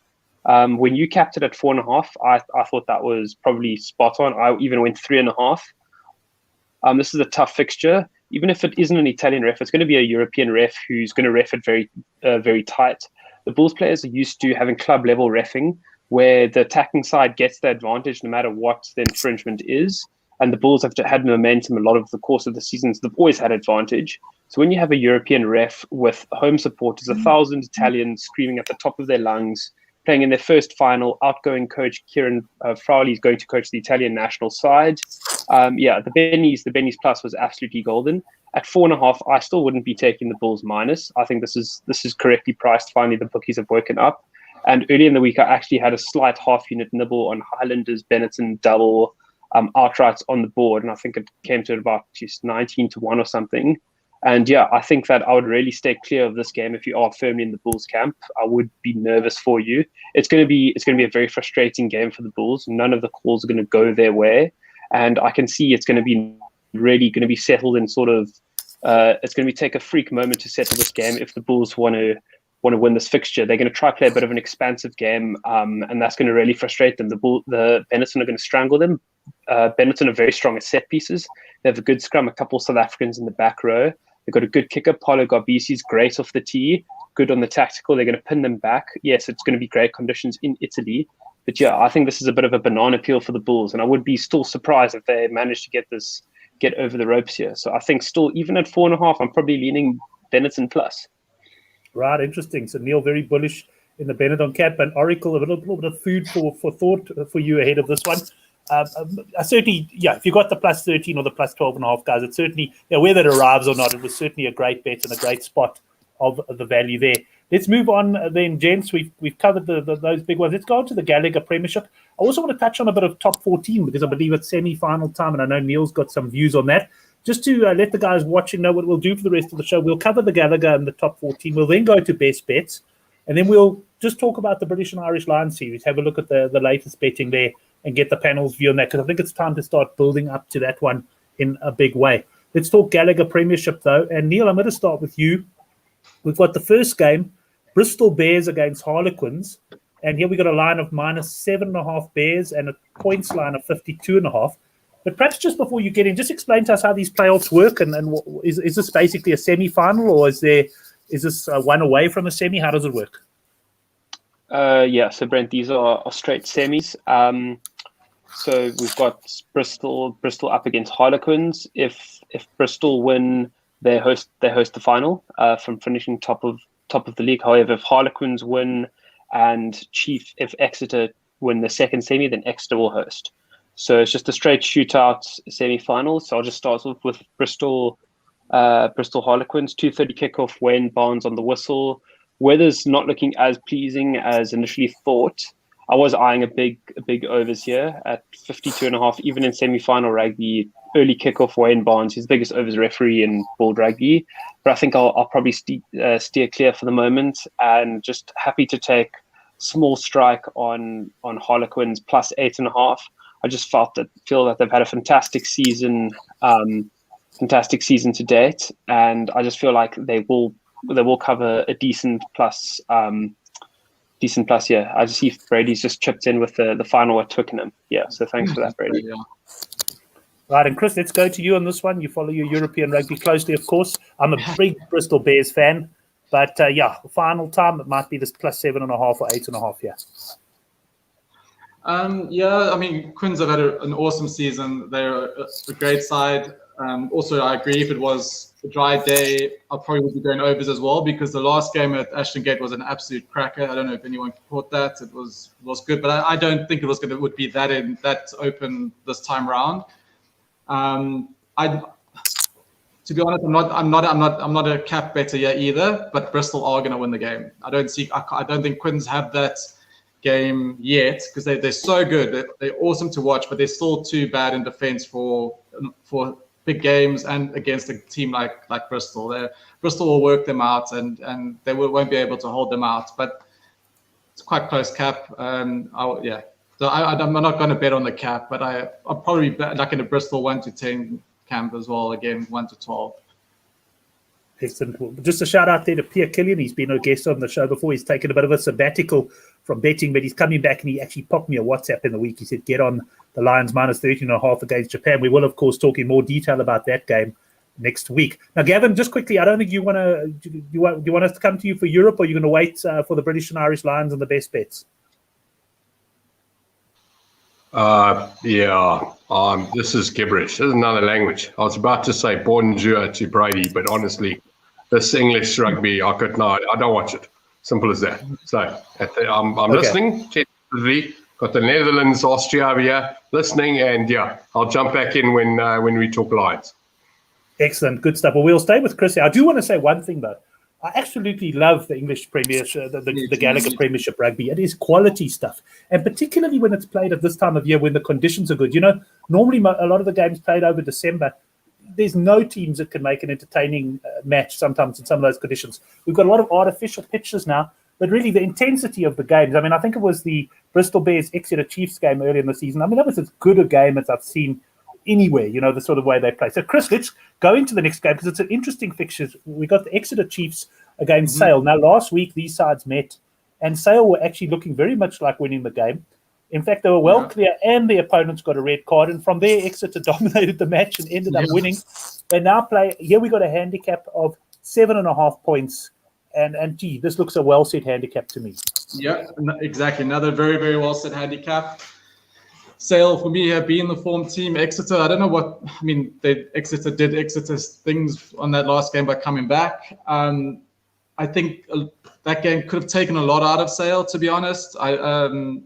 When you capped it at 4.5, I thought that was probably spot on. I even went 3.5. This is a tough fixture. Even if it isn't an Italian ref, it's going to be a European ref who's going to ref it very, very tight. The Bulls players are used to having club level reffing, where the attacking side gets the advantage no matter what the infringement is. And the Bulls have had momentum a lot of the course of the season, so they've always had advantage. So when you have a European ref with home supporters, 1,000 Italians screaming at the top of their lungs, playing in their first final, outgoing coach Kieran Frowley is going to coach the Italian national side. The Bennies plus was absolutely golden. At 4.5, I still wouldn't be taking the Bulls minus. I think this is correctly priced. Finally, the bookies have woken up. And early in the week, I actually had a slight half-unit nibble on Highlanders Benetton double outrights on the board, and I think it came to about just 19-1 or something. And yeah, I think that I would really stay clear of this game if you are firmly in the Bulls camp. I would be nervous for you. It's going to be a very frustrating game for the Bulls. None of the calls are going to go their way, and I can see it's going to be really going to be settled in sort of. It's going to take a freak moment to settle this game if the Bulls want to win this fixture. They're going to try to play a bit of an expansive game, and that's going to really frustrate them. The Benetton are going to strangle them. Benetton are very strong at set pieces. They have a good scrum, a couple of South Africans in the back row. They've got a good kicker. Paulo Garbisi's great off the tee, good on the tactical. They're going to pin them back. Yes, it's going to be great conditions in Italy. But yeah, I think this is a bit of a banana peel for the Bulls, and I would be still surprised if they manage to get over the ropes here. So I think still, even at 4.5, I'm probably leaning Benetton plus. Right, interesting. So Neil, very bullish in the Benetton cap, and Oracle, a little bit of food for thought for you ahead of this one. Certainly, yeah, if you got the plus 13 or the plus 12.5, guys, it's certainly, whether it arrives or not, it was certainly a great bet and a great spot of the value there. Let's move on then, gents. We've covered those big ones. Let's go on to the Gallagher Premiership. I also want to touch on a bit of top 14 because I believe it's semi-final time, and I know Neil's got some views on that. Just to let the guys watching know what we'll do for the rest of the show, we'll cover the Gallagher and the top 14. We'll then go to best bets. and then we'll just talk about the British and Irish Lions series, have a look at the latest betting there, and get the panel's view on that, because I think it's time to start building up to that one in a big way. Let's talk Gallagher Premiership, though. And Neil, I'm going to start with you. We've got the first game, Bristol Bears against Harlequins. And here we got a line of -7.5 Bears and a points line of 52.5. But perhaps just before you get in, just explain to us how these playoffs work. And is this basically a semi-final, or is this one away from a semi? How does it work? Yeah, so Brent, these are straight semis. So we've got Bristol up against Harlequins. If Bristol win, they host the final from finishing top of the league. However, if Harlequins win and if Exeter win the second semi, then Exeter will host. So it's just a straight shootout semi-final. So I'll just start off with Bristol Harlequins, 2:30 kickoff, Wayne Barnes on the whistle. Weather's not looking as pleasing as initially thought. I was eyeing a big overs here at 52.5, even in semi-final rugby. Early kickoff, Wayne Barnes, he's the biggest overs referee in world rugby. But I think I'll probably steer clear for the moment, and just happy to take small strike on Harlequins plus 8.5. I just feel that they've had a fantastic season to date, and I just feel like they will cover a decent plus here. I just see Brady's just chipped in with the final at Twickenham. Yeah, so thanks for that, Brady. Right, and Chris, let's go to you on this one. You follow your European rugby closely, of course. I'm a big Bristol Bears fan, but final time, it might be this plus 7.5 or 8.5 here. Yeah, I mean, Quins have had an awesome season. They're a great side. Also, I agree, if it was a dry day, I probably would be going overs as well, because the last game at Ashton Gate was an absolute cracker. I don't know if anyone caught that. It was good, but I don't think it would be that open this time round. To be honest, I'm not a cap better yet either. But Bristol are going to win the game. I don't think Quins have that game yet, because they're so good. They're awesome to watch, but they're still too bad in defense for big games and against a team like Bristol. Bristol will work them out, and they won't be able to hold them out. But it's quite close cap. So I'm not going to bet on the cap, but I'll probably bet like in the Bristol 1-10 camp as well. Again, 1-12. Excellent. Just a shout out there to Pierre Killian. He's been a guest on the show before. He's taken a bit of a sabbatical from betting, but he's coming back, and he actually popped me a WhatsApp in the week. He said, get on the Lions -13.5 against Japan. We will, of course, talk in more detail about that game next week. Now, Gavin, just quickly, I don't think you want to. Do you want us to come to you for Europe, or are you going to wait for the British and Irish Lions and the best bets? This is gibberish. This is another language. I was about to say bonjour to Brady, but honestly, this English rugby, I don't watch it. Simple as that. So I'm listening. Got the Netherlands, Austria here, listening, and I'll jump back in when we talk Lions. Excellent, good stuff. Well, we'll stay with Chris here. I do want to say one thing though. I absolutely love the English Premiership, the Gallagher Premiership rugby. It is quality stuff, and particularly when it's played at this time of year when the conditions are good. You know, normally a lot of the games played over December, there's no teams that can make an entertaining match sometimes in some of those conditions. We've got a lot of artificial pitches now, but really the intensity of the games. I mean, I think it was the Bristol Bears Exeter Chiefs game earlier in the season. I mean, that was as good a game as I've seen anywhere, you know, the sort of way they play. So, Chris, let's go into the next game because it's an interesting fixture. We got the Exeter Chiefs against Sale. Now, last week, these sides met, and Sale were actually looking very much like winning the game. In fact, they were well clear, and the opponents got a red card. And from there, Exeter dominated the match and ended up winning. They now play. Here we got a handicap of 7.5 points. And gee, this looks a well-set handicap to me. Yeah, exactly. Another very, very well-set handicap. Sale, for me, have been the form team. Exeter, I don't know what, I mean, Exeter did Exeter's things on that last game by coming back. I think that game could have taken a lot out of Sale, to be honest. The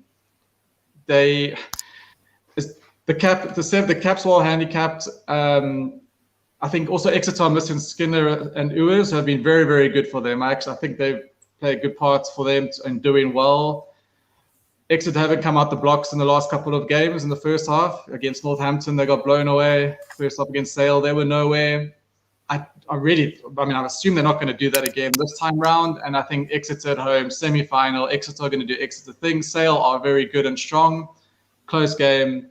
caps were all handicapped. I think also Exeter missing Skinner and Uwers have been very, very good for them. I think they've played a good part for them and doing well. Exeter haven't come out the blocks in the last couple of games. In the first half against Northampton, they got blown away. First half against Sale, they were nowhere. I assume they're not going to do that again this time round. And I think Exeter at home, semi-final, Exeter are going to do Exeter things. Sale are very good and strong. Close game.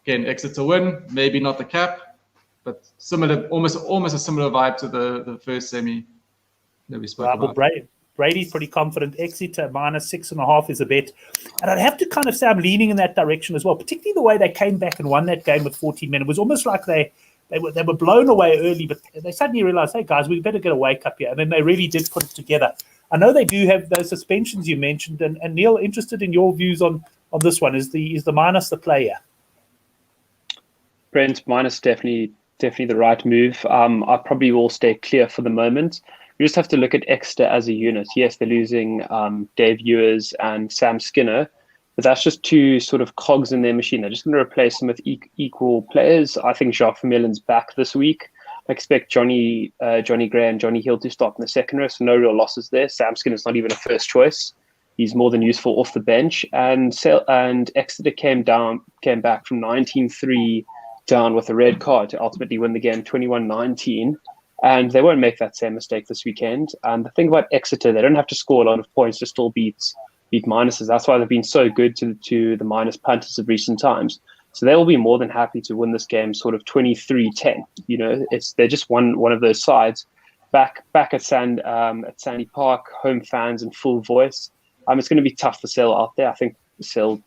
Again, Exeter win. Maybe not the cap, but similar, almost a similar vibe to the first semi that we spoke about. Brady's pretty confident. Exeter -6.5 is a bet. And I'd have to kind of say I'm leaning in that direction as well, particularly the way they came back and won that game with 14 men. It was almost like they were blown away early, but they suddenly realized, hey, guys, we better get a wake up here. And then they really did put it together. I know they do have those suspensions you mentioned. And Neil, interested in your views on this one. Is the minus the player? Brent, minus definitely the right move. I probably will stay clear for the moment. You just have to look at Exeter as a unit. Yes, they're losing Dave Ewers and Sam Skinner, but that's just two sort of cogs in their machine. They're just going to replace them with equal players. I think Jacques Vermeulen's back this week. I expect Johnny Gray, Johnny Hill to start in the second row, so no real losses there. Sam Skinner's not even a first choice. He's more than useful off the bench. And Exeter came back from 19-3 down with a red card to ultimately win the game 21-19. And they won't make that same mistake this weekend. And the thing about Exeter, they don't have to score a lot of points to still beat minuses. That's why they've been so good to the minus punters of recent times. So they will be more than happy to win this game sort of 23-10. You know, they're just one of those sides. Back at Sandy Park, home fans and full voice. It's going to be tough for Sale out there. I think Sale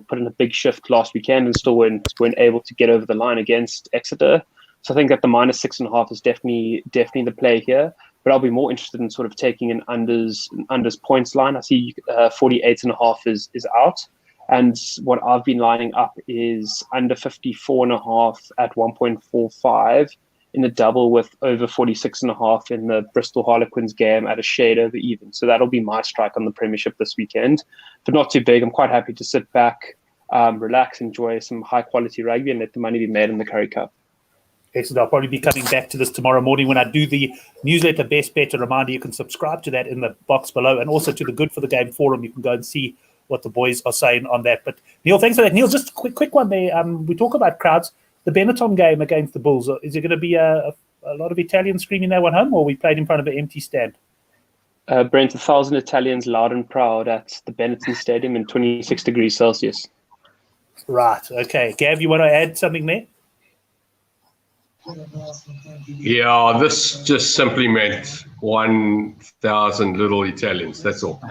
put in a big shift last weekend and still weren't able to get over the line against Exeter. So I think that the -6.5 is definitely the play here. But I'll be more interested in sort of taking an unders points line. I see 48.5 is out. And what I've been lining up is under 54.5 at 1.45 in the double with over 46.5 in the Bristol Harlequins game at a shade over even. So that'll be my strike on the Premiership this weekend. But not too big. I'm quite happy to sit back, relax, enjoy some high quality rugby and let the money be made in the Currie Cup. Excellent. I'll probably be coming back to this tomorrow morning when I do the newsletter Best Bet. A reminder, you can subscribe to that in the box below, and also to the Good for the Game forum. You can go and see what the boys are saying on that. But Neil, thanks for that. Neil, just a quick one there. We talk about crowds. The Benetton game against the Bulls, is it going to be a lot of Italians screaming that one home, or are we played in front of an empty stand? Brent, 1,000 Italians loud and proud at the Benetton Stadium in 26 degrees Celsius. Right. Okay. Gav, you want to add something there? Yeah, this just simply meant 1,000 little Italians. That's all.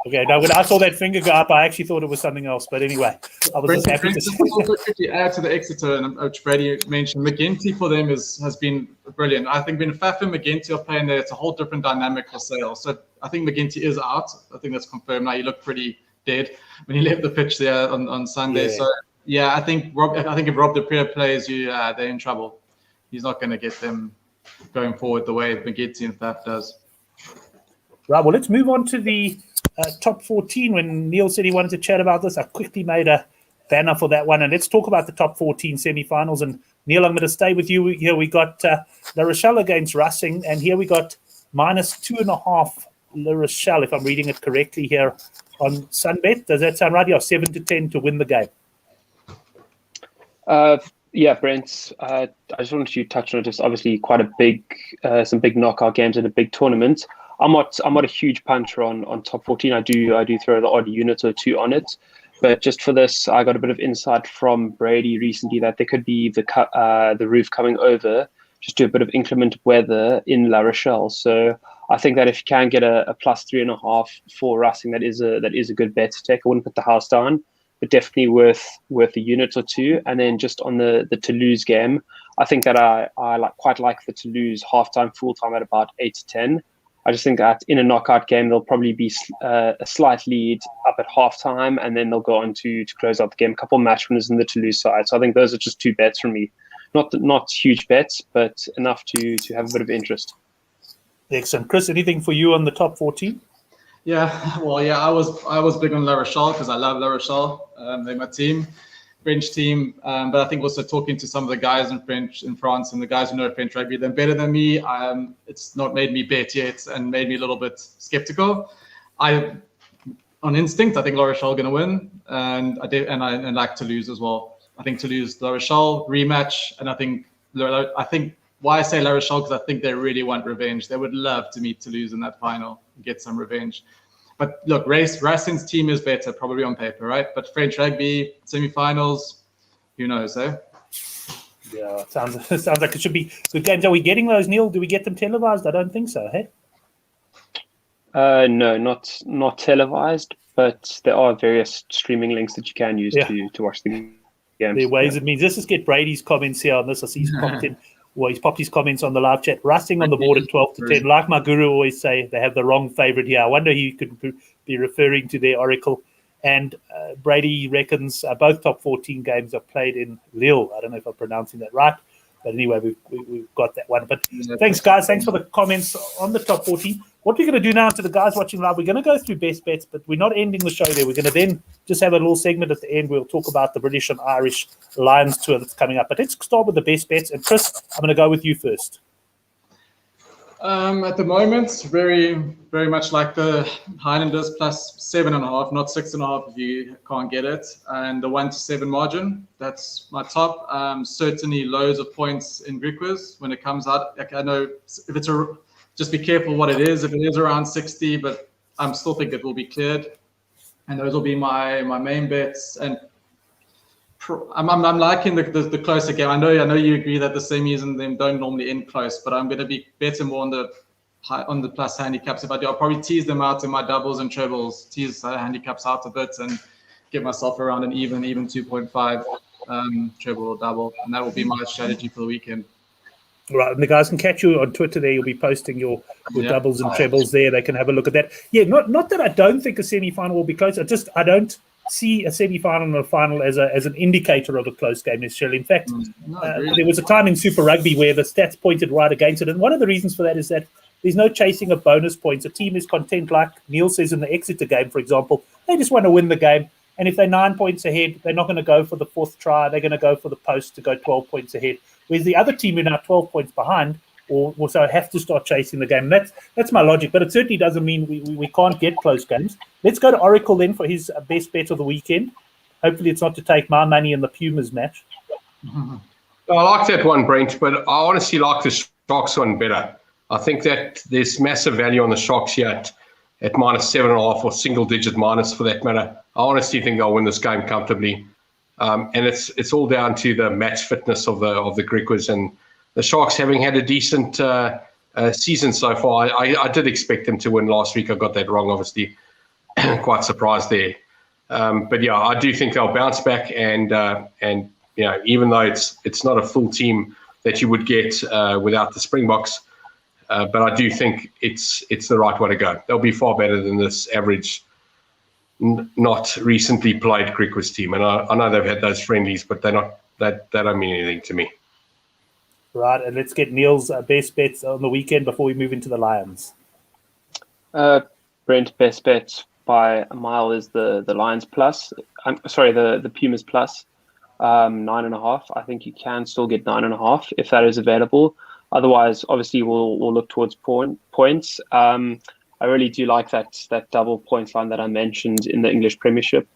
Okay. Now, when I saw that finger go up, I actually thought it was something else. But anyway, I was just happy to see. Also quickly add to the Exeter, and which Brady mentioned, McGinty for them has been brilliant. I think when Faf and McGinty are playing there, it's a whole different dynamic for Sale. So I think McGinty is out. I think that's confirmed now. He looked pretty dead when he left the pitch there on Sunday. Yeah. So yeah, I think if Rob de Prier plays, they're in trouble. He's not going to get them going forward the way McGinty and Faf does. Right, well, let's move on to the top 14. When Neil said he wanted to chat about this, I quickly made a banner for that one. And let's talk about the top 14 semi-finals. And Neil, I'm going to stay with you. Here we got La Rochelle against Racing. And here we got -2.5 La Rochelle, if I'm reading it correctly here on Sunbet. Does that sound right? Yeah, 7-10 to win the game. Yeah, Brent, I just wanted to touch on it. It's obviously quite a big, some big knockout games in a big tournament. I'm not a huge punter on top 14. I do throw the odd unit or two on it, but just for this, I got a bit of insight from Brady recently that there could be the roof coming over, just do a bit of inclement weather in La Rochelle. So I think that if you can get a +3.5 for Racing, that is a good bet to take. I wouldn't put the house down, but definitely worth a unit or two. And then just on the Toulouse game, I think that I quite like the Toulouse halftime, full time at about 8-10. I just think that in a knockout game, there'll probably be a slight lead up at halftime, and then they'll go on to close out the game. A couple of match winners in the Toulouse side. So I think those are just two bets from me. Not huge bets, but enough to have a bit of interest. Excellent. Chris, anything for you on the top 14? Yeah, well, yeah, I was big on La Rochelle because I love La Rochelle. They're my team, French team. But I think also talking to some of the guys in France and the guys who know French rugby, they're better than me. It's not made me bet yet and made me a little bit skeptical. On instinct, I think La Rochelle going to win, and I like Toulouse as well. I think Toulouse, La Rochelle rematch, and I think why I say La Rochelle, because I think they really want revenge. They would love to meet Toulouse in that final and get some revenge. But look, Racing's team is better, probably on paper, right? But French rugby, semi-finals, who knows, eh? Yeah, sounds like it should be good games. Are we getting those, Neil? Do we get them televised? I don't think so, hey? No, not televised, but there are various streaming links that you can use to watch the games. There are ways and means. Let's just get Brady's comments here on this. I see he's popped in. Well, he's popped his comments on the live chat. Racing on the board at 12 to 10. Like my guru always say, they have the wrong favourite here. I wonder who could be referring to their oracle. And Brady reckons both top 14 games are played in Lille. I don't know if I'm pronouncing that right. But anyway, we've got that one. But thanks, guys. Thanks for the comments on the top 14. What we're going to do now to the guys watching live, we're going to go through best bets, but we're not ending the show there. We're going to then just have a little segment at the end. We'll talk about the British and Irish Lions tour that's coming up. But let's start with the best bets. And Chris, I'm going to go with you first. At the moment, very, very much like the Highlanders plus 7.5, not 6.5 if you can't get it. And the 1 to 7 margin, that's my top. Certainly loads of points in Griquas when it comes out. Like I know if it's just be careful what it is. If it is around 60, but I still think it will be cleared. And those will be my main bets. And I'm liking the closer game. I know you agree that the semis and them don't normally end close, but I'm going to be better more on the plus handicaps. If I do, I'll probably tease them out in my doubles and trebles, tease handicaps out a bit, and get myself around an even 2.5 treble or double, and that will be my strategy for the weekend. Right, and the guys can catch you on Twitter there. You'll be posting your doubles and trebles there. They can have a look at that. Yeah, not that I don't think a semi-final will be close. I don't see a semi-final and a final as an indicator of a close game necessarily. In fact, there was a time in Super Rugby where the stats pointed right against it. And one of the reasons for that is that there's no chasing of bonus points. A team is content, like Neil says in the Exeter game, for example. They just want to win the game. And if they're 9 points ahead, they're not going to go for the fourth try. They're going to go for the post to go 12 points ahead. Whereas the other team who are now 12 points behind or so have to start chasing the game. That's my logic, but it certainly doesn't mean we can't get close games. Let's go to Oracle then for his best bet of the weekend. Hopefully it's not to take my money in the Pumas match. I like that one, Brent, but I honestly like the Sharks one better. I think that there's massive value on the Sharks here at minus 7.5 or single-digit minus for that matter. I honestly think they'll win this game comfortably. And it's all down to the match fitness of the Griquas, and the Sharks having had a decent season so far. I did expect them to win last week. I got that wrong, obviously. Quite surprised there. But yeah, I do think they'll bounce back, and you know, even though it's not a full team that you would get without the Springboks, but I do think it's the right way to go. They'll be far better than this average, not recently played Griquas team. And I know they've had those friendlies, but they're not. That don't mean anything to me. Right, and let's get Neil's best bets on the weekend before we move into the Lions. Brent, best bets by a mile is the Lions plus. The Pumas plus 9.5. I think you can still get 9.5 if that is available. Otherwise, obviously, we'll look towards points. I really do like that double points line that I mentioned in the English Premiership.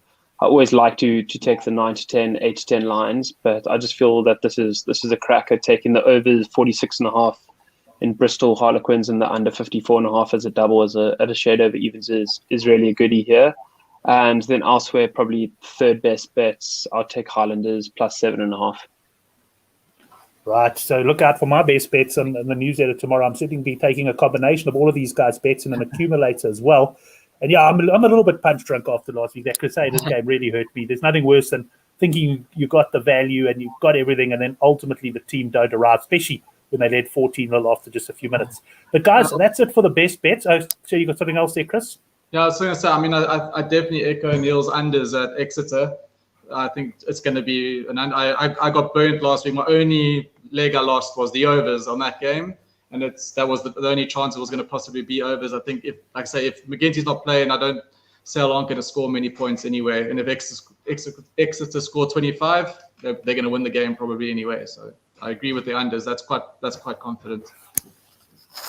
I always like to take the 9 to 10, 8 to 10 lines, but I just feel that this is a cracker. Taking the over 46.5 in Bristol Harlequins and the under 54.5 as a double at a shade over evens is really a goodie here. And then elsewhere, probably third best bets, I'll take Highlanders plus 7.5. Right, so look out for my best bets on the newsletter tomorrow. I'm sitting be taking a combination of all of these guys' bets and an accumulator as well. And yeah, I'm a little bit punch drunk after last week. That Crusaders game really hurt me. There's nothing worse than thinking you got the value and you've got everything, and then ultimately the team don't arrive, especially when they led 14-0 after just a few minutes. But guys, that's it for the best bets. So you got something else there, Chris? Yeah, I was going to say, I mean, I definitely echo Neil's unders at Exeter. I think it's going to be I got burnt last week. My only leg I lost was the overs on that game, and that was the only chance it was going to possibly be overs. I think if McGinty's not playing, I don't Sale aren't going to score many points anyway. And if Exeter score 25, they're going to win the game probably anyway. So I agree with the unders. That's quite confident.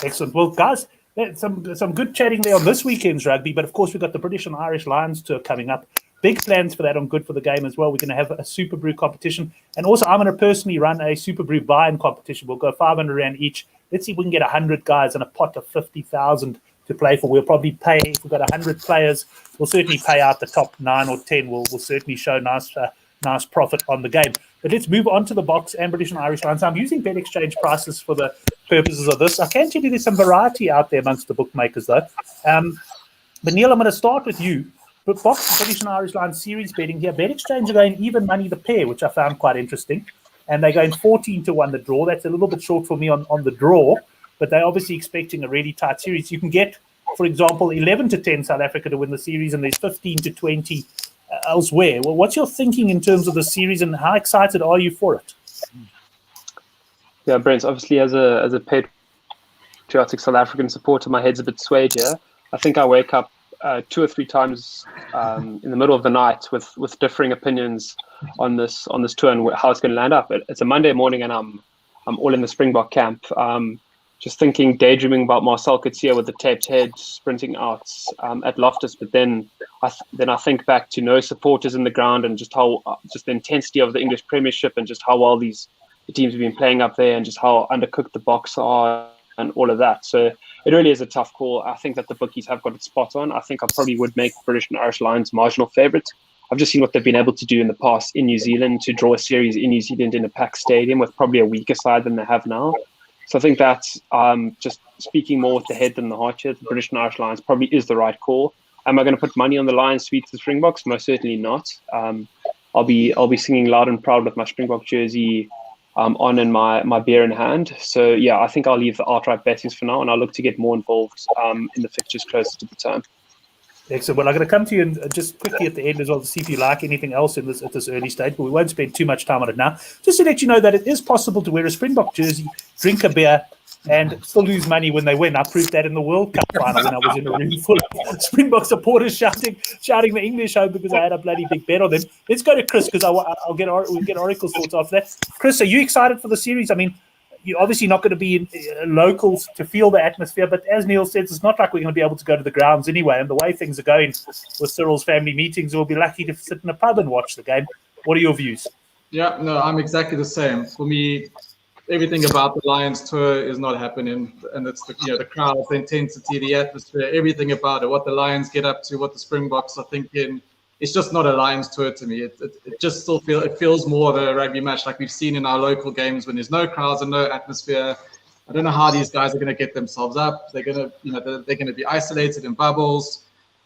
Excellent. Well, guys, some good chatting there on this weekend's rugby, but of course we've got the British and Irish Lions tour coming up. big plans for that on Good for the Game as well. We're going to have a Super Brew competition. And also, I'm going to personally run a Super Brew buy-in competition. We'll go 500 Rand each. Let's see if we can get 100 guys and a pot of 50,000 to play for. We'll probably pay, if we've got 100 players, we'll certainly pay out the top 9 or 10. We'll certainly show nice profit on the game. But let's move on to the Box and British and Irish Lions. I'm using Bet Exchange prices for the purposes of this. I can tell you there's some variety out there amongst the bookmakers, though. But Neil, I'm going to start with you. But Box, British and Irish Lions series betting here. Bet Exchange are going even money the pair, which I found quite interesting. And they're going 14-1 the draw. That's a little bit short for me on the draw, but they're obviously expecting a really tight series. You can get, for example, 11-10 South Africa to win the series, and there's 15-20 elsewhere. Well, what's your thinking in terms of the series, and how excited are you for it? Yeah, Brent, obviously as a patriotic South African supporter, my head's a bit swayed here. I think I wake up 2 or 3 times in the middle of the night with differing opinions on this tour and how it's going to land up. It's a Monday morning, and I'm all in the Springbok camp. Just thinking, daydreaming about Marcel Coetzee with the taped head sprinting out at Loftus, but then I think back to no supporters in the ground, and just the intensity of the English Premiership, and just how well the teams have been playing up there, and just how undercooked the Box are, and all of that. So it really is a tough call. I think that the bookies have got it spot on. I think I probably would make British and Irish Lions marginal favourites. I've just seen what they've been able to do in the past in New Zealand, to draw a series in New Zealand in a packed stadium with probably a weaker side than they have now. So I think that's just speaking more with the head than the heart here. The British and Irish Lions probably is the right call. Am I going to put money on the Lions to beat the Springboks? Most certainly not. I'll be singing loud and proud with my Springbok jersey on and my beer in hand. So yeah, I think I'll leave the outright bettings for now, and I'll look to get more involved in the fixtures closer to the time. Excellent. Well, I'm going to come to you and just quickly at the end as well to see if you like anything else at this early stage, but we won't spend too much time on it now. Just to let you know that it is possible to wear a Springbok jersey, drink a beer, and still lose money when they win. I proved that in the World Cup final when I was in a room full of Springbok supporters shouting the English home because I had a bloody big bet on them. Let's go to Chris, because we'll get Oracle's thoughts after that. Chris, are you excited for the series? I mean, you're obviously not going to be in locals to feel the atmosphere, but as Neil says, it's not like we're going to be able to go to the grounds anyway. And the way things are going with Cyril's family meetings, we'll be lucky to sit in a pub and watch the game. What are your views? Yeah, no, I'm exactly the same. For me, everything about the Lions tour is not happening, and it's the crowd, the intensity, the atmosphere, everything about it. What the Lions get up to, what the Springboks are thinking. It's just not a Lions tour to me. It just still feels more of a rugby match like we've seen in our local games when there's no crowds and no atmosphere. I don't know how these guys are going to get themselves up. They're going to be isolated in bubbles.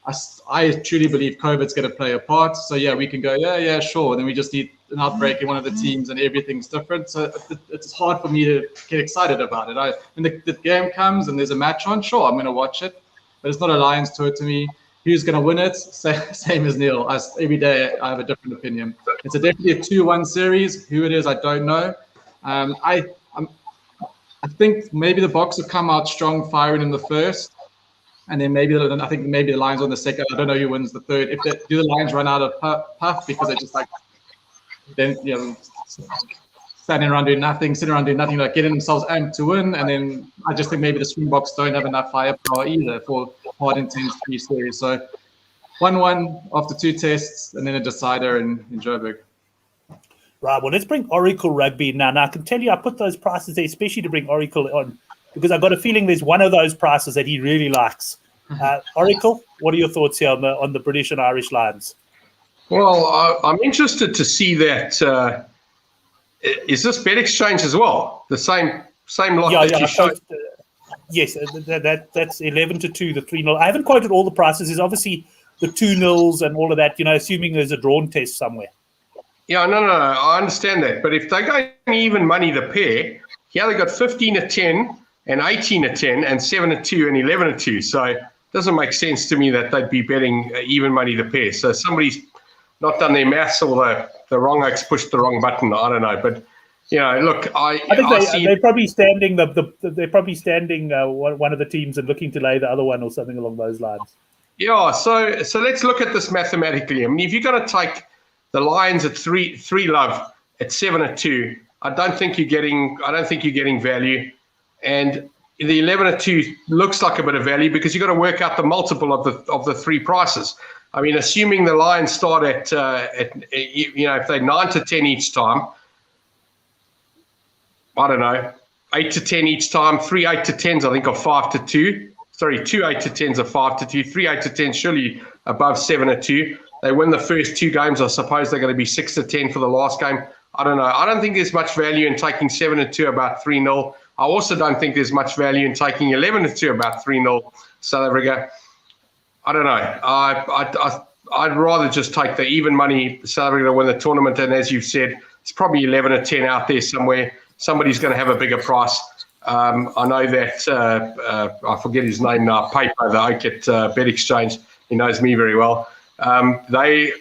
I truly believe COVID's going to play a part. So yeah, we can go yeah sure. And then we just need an outbreak in one of the teams and everything's different. So it's hard for me to get excited about it. When the game comes and there's a match on, sure, I'm going to watch it. But it's not a Lions tour to me. Who's going to win it? Same as Neil. Every day I have a different opinion. It's definitely a 2-1 series. Who it is, I don't know. I think maybe the Boks will come out strong, firing in the first, and then maybe the Lions on the second. I don't know who wins the third. If do the Lions run out of puff because they're just like sitting around doing nothing, like getting themselves amped to win, and then I just think maybe the Springboks don't have enough firepower either for hard, intense series. So 1-1 after 2 tests, and then a decider in Joburg. Right, well, let's bring Oracle Rugby now. Now, I can tell you I put those prices there, especially to bring Oracle on, because I've got a feeling there's one of those prices that he really likes. Oracle, what are your thoughts here on the British and Irish Lions? Well, I'm interested to see that. Is this Bet Exchange as well? The same lot that you showed? Yes, that's 11-2, the 3-0. I haven't quoted all the prices. There's obviously the 2-0s and all of that, assuming there's a drawn test somewhere. Yeah, no, I understand that. But if they're going even money the pair, here they got 15-10 and 18-10 and 7-2 and 11-2. So it doesn't make sense to me that they'd be betting even money the pair. So somebody's not done their maths, or the wrong oaks pushed the wrong button. I don't know, but look, I think they're probably standing they're probably standing one of the teams and looking to lay the other one or something along those lines. Yeah, so let's look at this mathematically. I mean, if you're going to take the Lions at 3 love at 7-2, I don't think you're getting value, and the 11-2 looks like a bit of value because you've got to work out the multiple of the 3 prices. I mean, assuming the Lions start at if they're 9 to 10 each time, I don't know, 8 to 10 each time, 3 8 to 10s, I think, are 5 to 2. Sorry, 2 8 to 10s are 5 to 2, 3 8 to 10, surely above 7 to 2. They win the first 2 games. I suppose they're going to be 6 to 10 for the last game. I don't know. I don't think there's much value in taking 7 to 2 about 3-0. I also don't think there's much value in taking 11 to 2 about 3-0 South Africa. I don't know. I'd rather just take the even money South Africa to win the tournament. And as you've said, it's probably 11 to 10 out there somewhere. Somebody's going to have a bigger price. I know that, I forget his name now, Paper, the oak at Bet Exchange. He knows me very well. They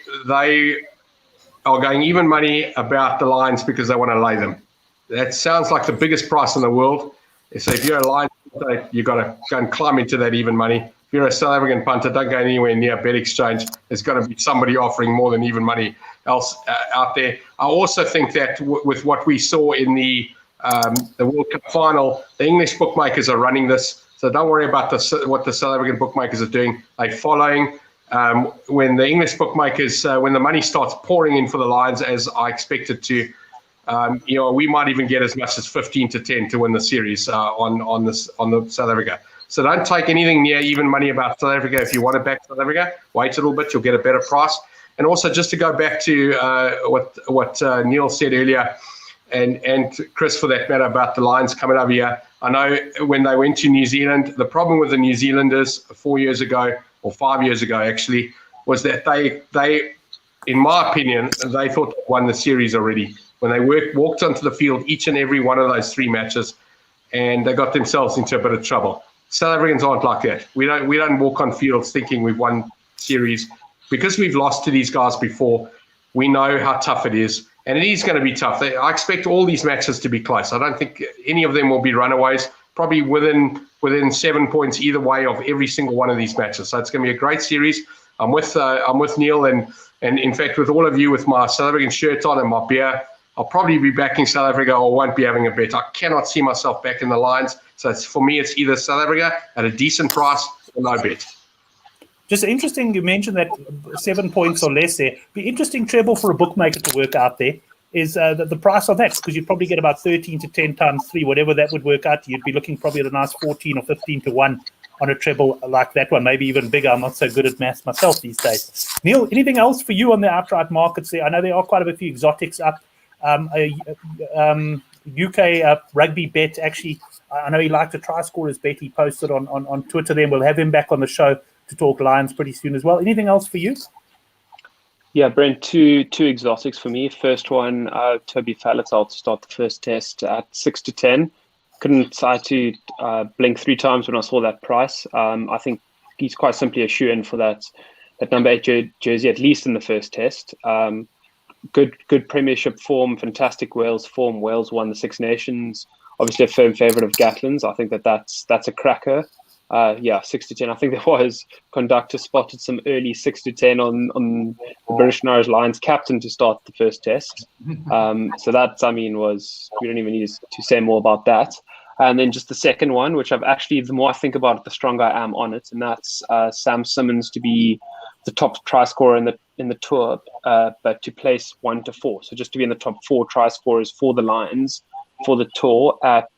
are going even money about the Lions because they want to lay them. That sounds like the biggest price in the world. So if you're a Lions punter, you've got to go and climb into that even money. If you're a South African punter, don't go anywhere near Bet Exchange. There's going to be somebody offering more than even money else out there. I also think that with what we saw in the World Cup final, the English bookmakers are running this. So don't worry about what the South African bookmakers are doing. They're following. When the English bookmakers, when the money starts pouring in for the Lions, as I expected to, we might even get as much as 15 to 10 to win the series on the South Africa. So don't take anything near even money about South Africa. If you want to back South Africa, wait a little bit, you'll get a better price. And also, just to go back to what Neil said earlier, and Chris for that matter, about the Lions coming over here. I know when they went to New Zealand, the problem with the New Zealanders 4 years ago, or 5 years ago actually, was that they, in my opinion, they thought they won the series already. When they walked onto the field each and every one of those 3 matches, and they got themselves into a bit of trouble. South Africans aren't like that. We don't walk on fields thinking we've won series. Because we've lost to these guys before, we know how tough it is. And it is going to be tough. I expect all these matches to be close. I don't think any of them will be runaways, probably within 7 points either way of every single one of these matches. So it's going to be a great series. I'm with Neil and in fact with all of you with my South African shirt on and my beer. I'll probably be backing South Africa or won't be having a bet. I cannot see myself backing the Lions. So for me, it's either South Africa at a decent price or no bet. Just interesting, you mentioned that 7 points or less there. Be interesting treble for a bookmaker to work out there is the price of that, because you'd probably get about 13 to 10 times 3, whatever that would work out to. You'd be looking probably at a nice 14 or 15 to 1 on a treble like that one, maybe even bigger. I'm not so good at maths myself these days. Neil, anything else for you on the outright markets there? I know there are quite a few exotics up. UK rugby bet, actually, I know he liked to try scorers bet he posted on Twitter there. We'll have him back on the show to talk Lions pretty soon as well. Anything else for you? Yeah, Brent, two exotics for me. First one, Toby Faletau to start the first test at 6 to 10. Couldn't decide to blink 3 times when I saw that price. I think he's quite simply a shoe-in for that number 8 jersey, at least in the first test. Good Premiership form, fantastic Wales form. Wales won the Six Nations. Obviously a firm favourite of Gatland's. I think that's a cracker. 6 to 10. I think there was conductor spotted some early 6 to 10 on the British and Irish Lions captain to start the first test. So that, I mean, we don't even need to say more about that. And then just the second one, which I've actually, the more I think about it, the stronger I am on it, and that's Sam Simmons to be the top try scorer in the tour, but to place 1 to 4. So just to be in the top 4 try scorers for the Lions for the tour at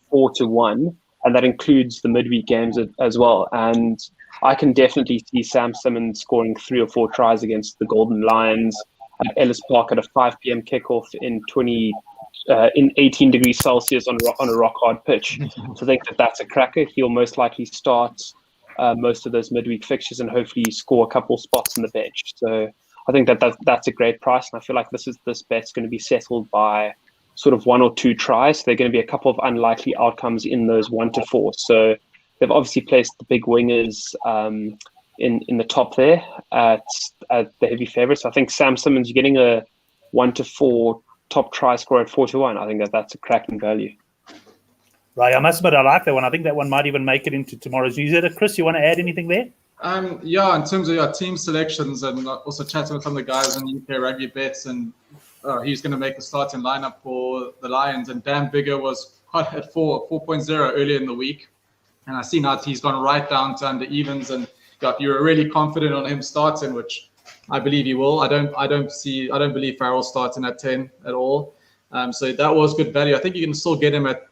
4 to 1. And that includes the midweek games as well. And I can definitely see Sam Simmons scoring 3 or 4 tries against the Golden Lions at Ellis Park at a 5 p.m. kickoff in 18 degrees Celsius on a rock hard pitch. So I think that's a cracker. He'll most likely start most of those midweek fixtures and hopefully score a couple spots in the bench. So I think that's a great price. And I feel like this bet's going to be settled by sort of 1 or 2 tries. There are going to be a couple of unlikely outcomes in those 1 to 4. So they've obviously placed the big wingers in the top there at the heavy favourites. I think Sam Simmons, you're getting a 1 to 4 top try score at 4 to 1. I think that's a cracking value. Right, I must admit I like that one. I think that one might even make it into tomorrow's newsletter. Chris, you want to add anything there? In terms of your team selections, and also chatting with some of the guys on UK rugby bets, and he's going to make the starting lineup for the Lions. And Dan Bigger was hot at 4.0 earlier in the week, and I see now he's gone right down to under evens, and you're really confident on him starting, which I believe he will. I don't believe Farrell starting at 10 at all. So that was good value. I think you can still get him at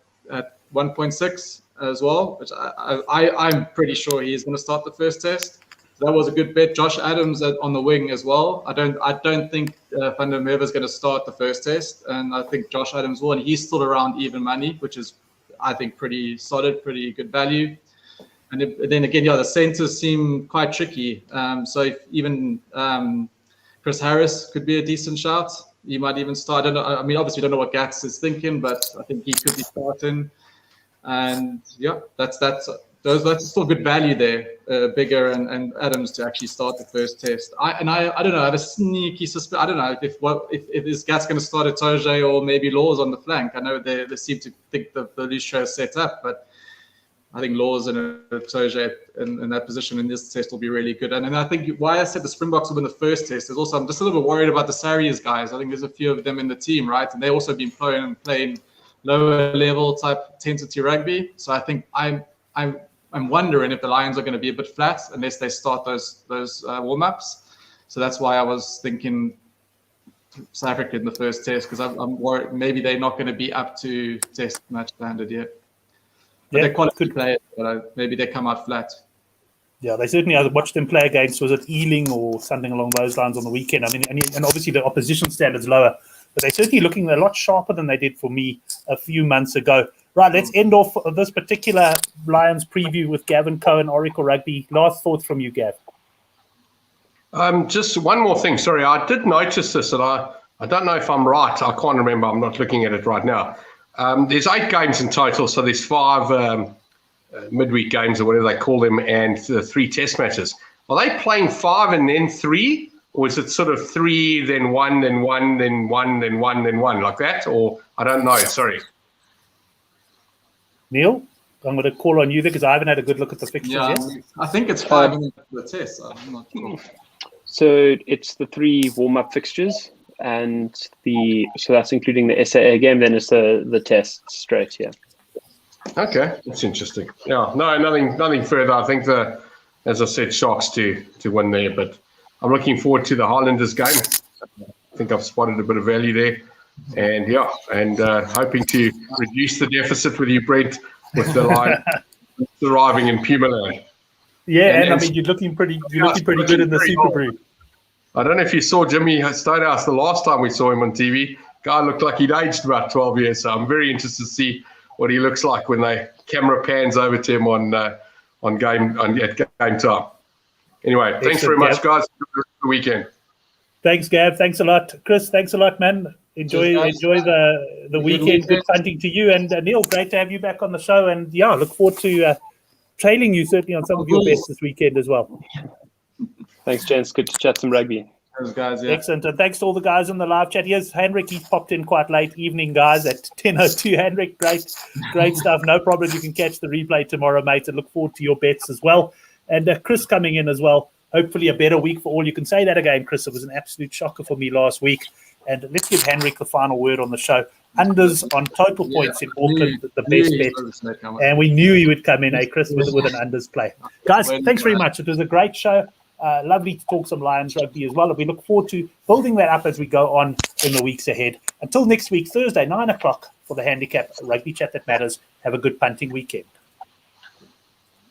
1.6 as well, which I'm pretty sure he's going to start the first test. So that was a good bet. Josh Adams on the wing as well. I don't think Van der Merwe is going to start the first test, and I think Josh Adams will, and he's still around even money, which is, I think, pretty solid, pretty good value. And then again, the centers seem quite tricky. So if even Chris Harris could be a decent shout. He might even start. I don't know. I mean, obviously, we don't know what Gats is thinking, but I think he could be starting. And yeah, that's still good value there. Bigger and Adams to actually start the first test. I don't know. I have a sneaky suspicion. I don't know if this Gats going to start at Toje or maybe Laws on the flank. I know they seem to think the loose show is set up, but I think Laws and Toje in that position in this test will be really good. And I think why I said the Springboks will win the first test is also I'm just a little bit worried about the Sarries guys. I think there's a few of them in the team, right? And they've also been playing lower level type intensity rugby. So I think I'm wondering if the Lions are going to be a bit flat unless they start those warm-ups. So that's why I was thinking South Africa in the first test, because I'm worried maybe they're not going to be up to test match standard yet. But they're quite good players, but maybe they come out flat. Yeah, they certainly. I watched them play against, was it Ealing or something along those lines on the weekend? I mean, and obviously the opposition standard's lower, but they're certainly looking a lot sharper than they did for me a few months ago. Right, let's end off this particular Lions preview with Gavin Cohen, Oracle Rugby. Last thoughts from you, Gav. Just one more thing. Sorry, I did notice this, and I don't know if I'm right. I can't remember. I'm not looking at it right now. There's 8 games in total, so there's 5 midweek games or whatever they call them, and 3 test matches. Are they playing 5 and then 3, or is it sort of 3, then 1, then 1, then 1, then 1, then 1, like that? Or I don't know. Sorry. Neil, I'm going to call on you there because I haven't had a good look at the fixtures yet. I think it's 5 in the test. I'm not sure. So it's the 3 warm-up fixtures. And so that's including the SAA game, then it's the test straight here. Okay, that's interesting. Yeah, no, nothing further. I think as I said, Sharks to win there, but I'm looking forward to the Highlanders game. I think I've spotted a bit of value there, and hoping to reduce the deficit with you, Brent, with the line arriving in Pumaland. Yeah, and I mean you're looking pretty good in the Super Brew. I don't know if you saw Jimmy Stonehouse the last time we saw him on TV. Guy looked like he'd aged about 12 years, so I'm very interested to see what he looks like when the camera pans over to him at game time. Anyway, thanks very much, guys. Have a good weekend. Thanks, Gav. Thanks a lot, Chris. Thanks a lot, man. Enjoy the weekend. Good hunting to you, and Neil. Great to have you back on the show, and look forward to trailing you certainly on some of your bets this weekend as well. Thanks, gents. Good to chat some rugby. Those guys, Excellent. And thanks to all the guys on the live chat. Here's Henrik. He's popped in quite late. Evening, guys, at 10:02. Henrik, great stuff. No problem. You can catch the replay tomorrow, mate. And look forward to your bets as well. And Chris coming in as well. Hopefully a better week for all. You can say that again, Chris. It was an absolute shocker for me last week. And let's give Henrik the final word on the show. Unders on total points in Auckland, the best bet. And we knew he would come in, Chris, with an unders play. Guys, thanks very much. It was a great show. Lovely to talk some Lions rugby as well. And we look forward to building that up as we go on in the weeks ahead. Until next week, Thursday, 9 o'clock for the Handicap Rugby Chat That Matters. Have a good punting weekend.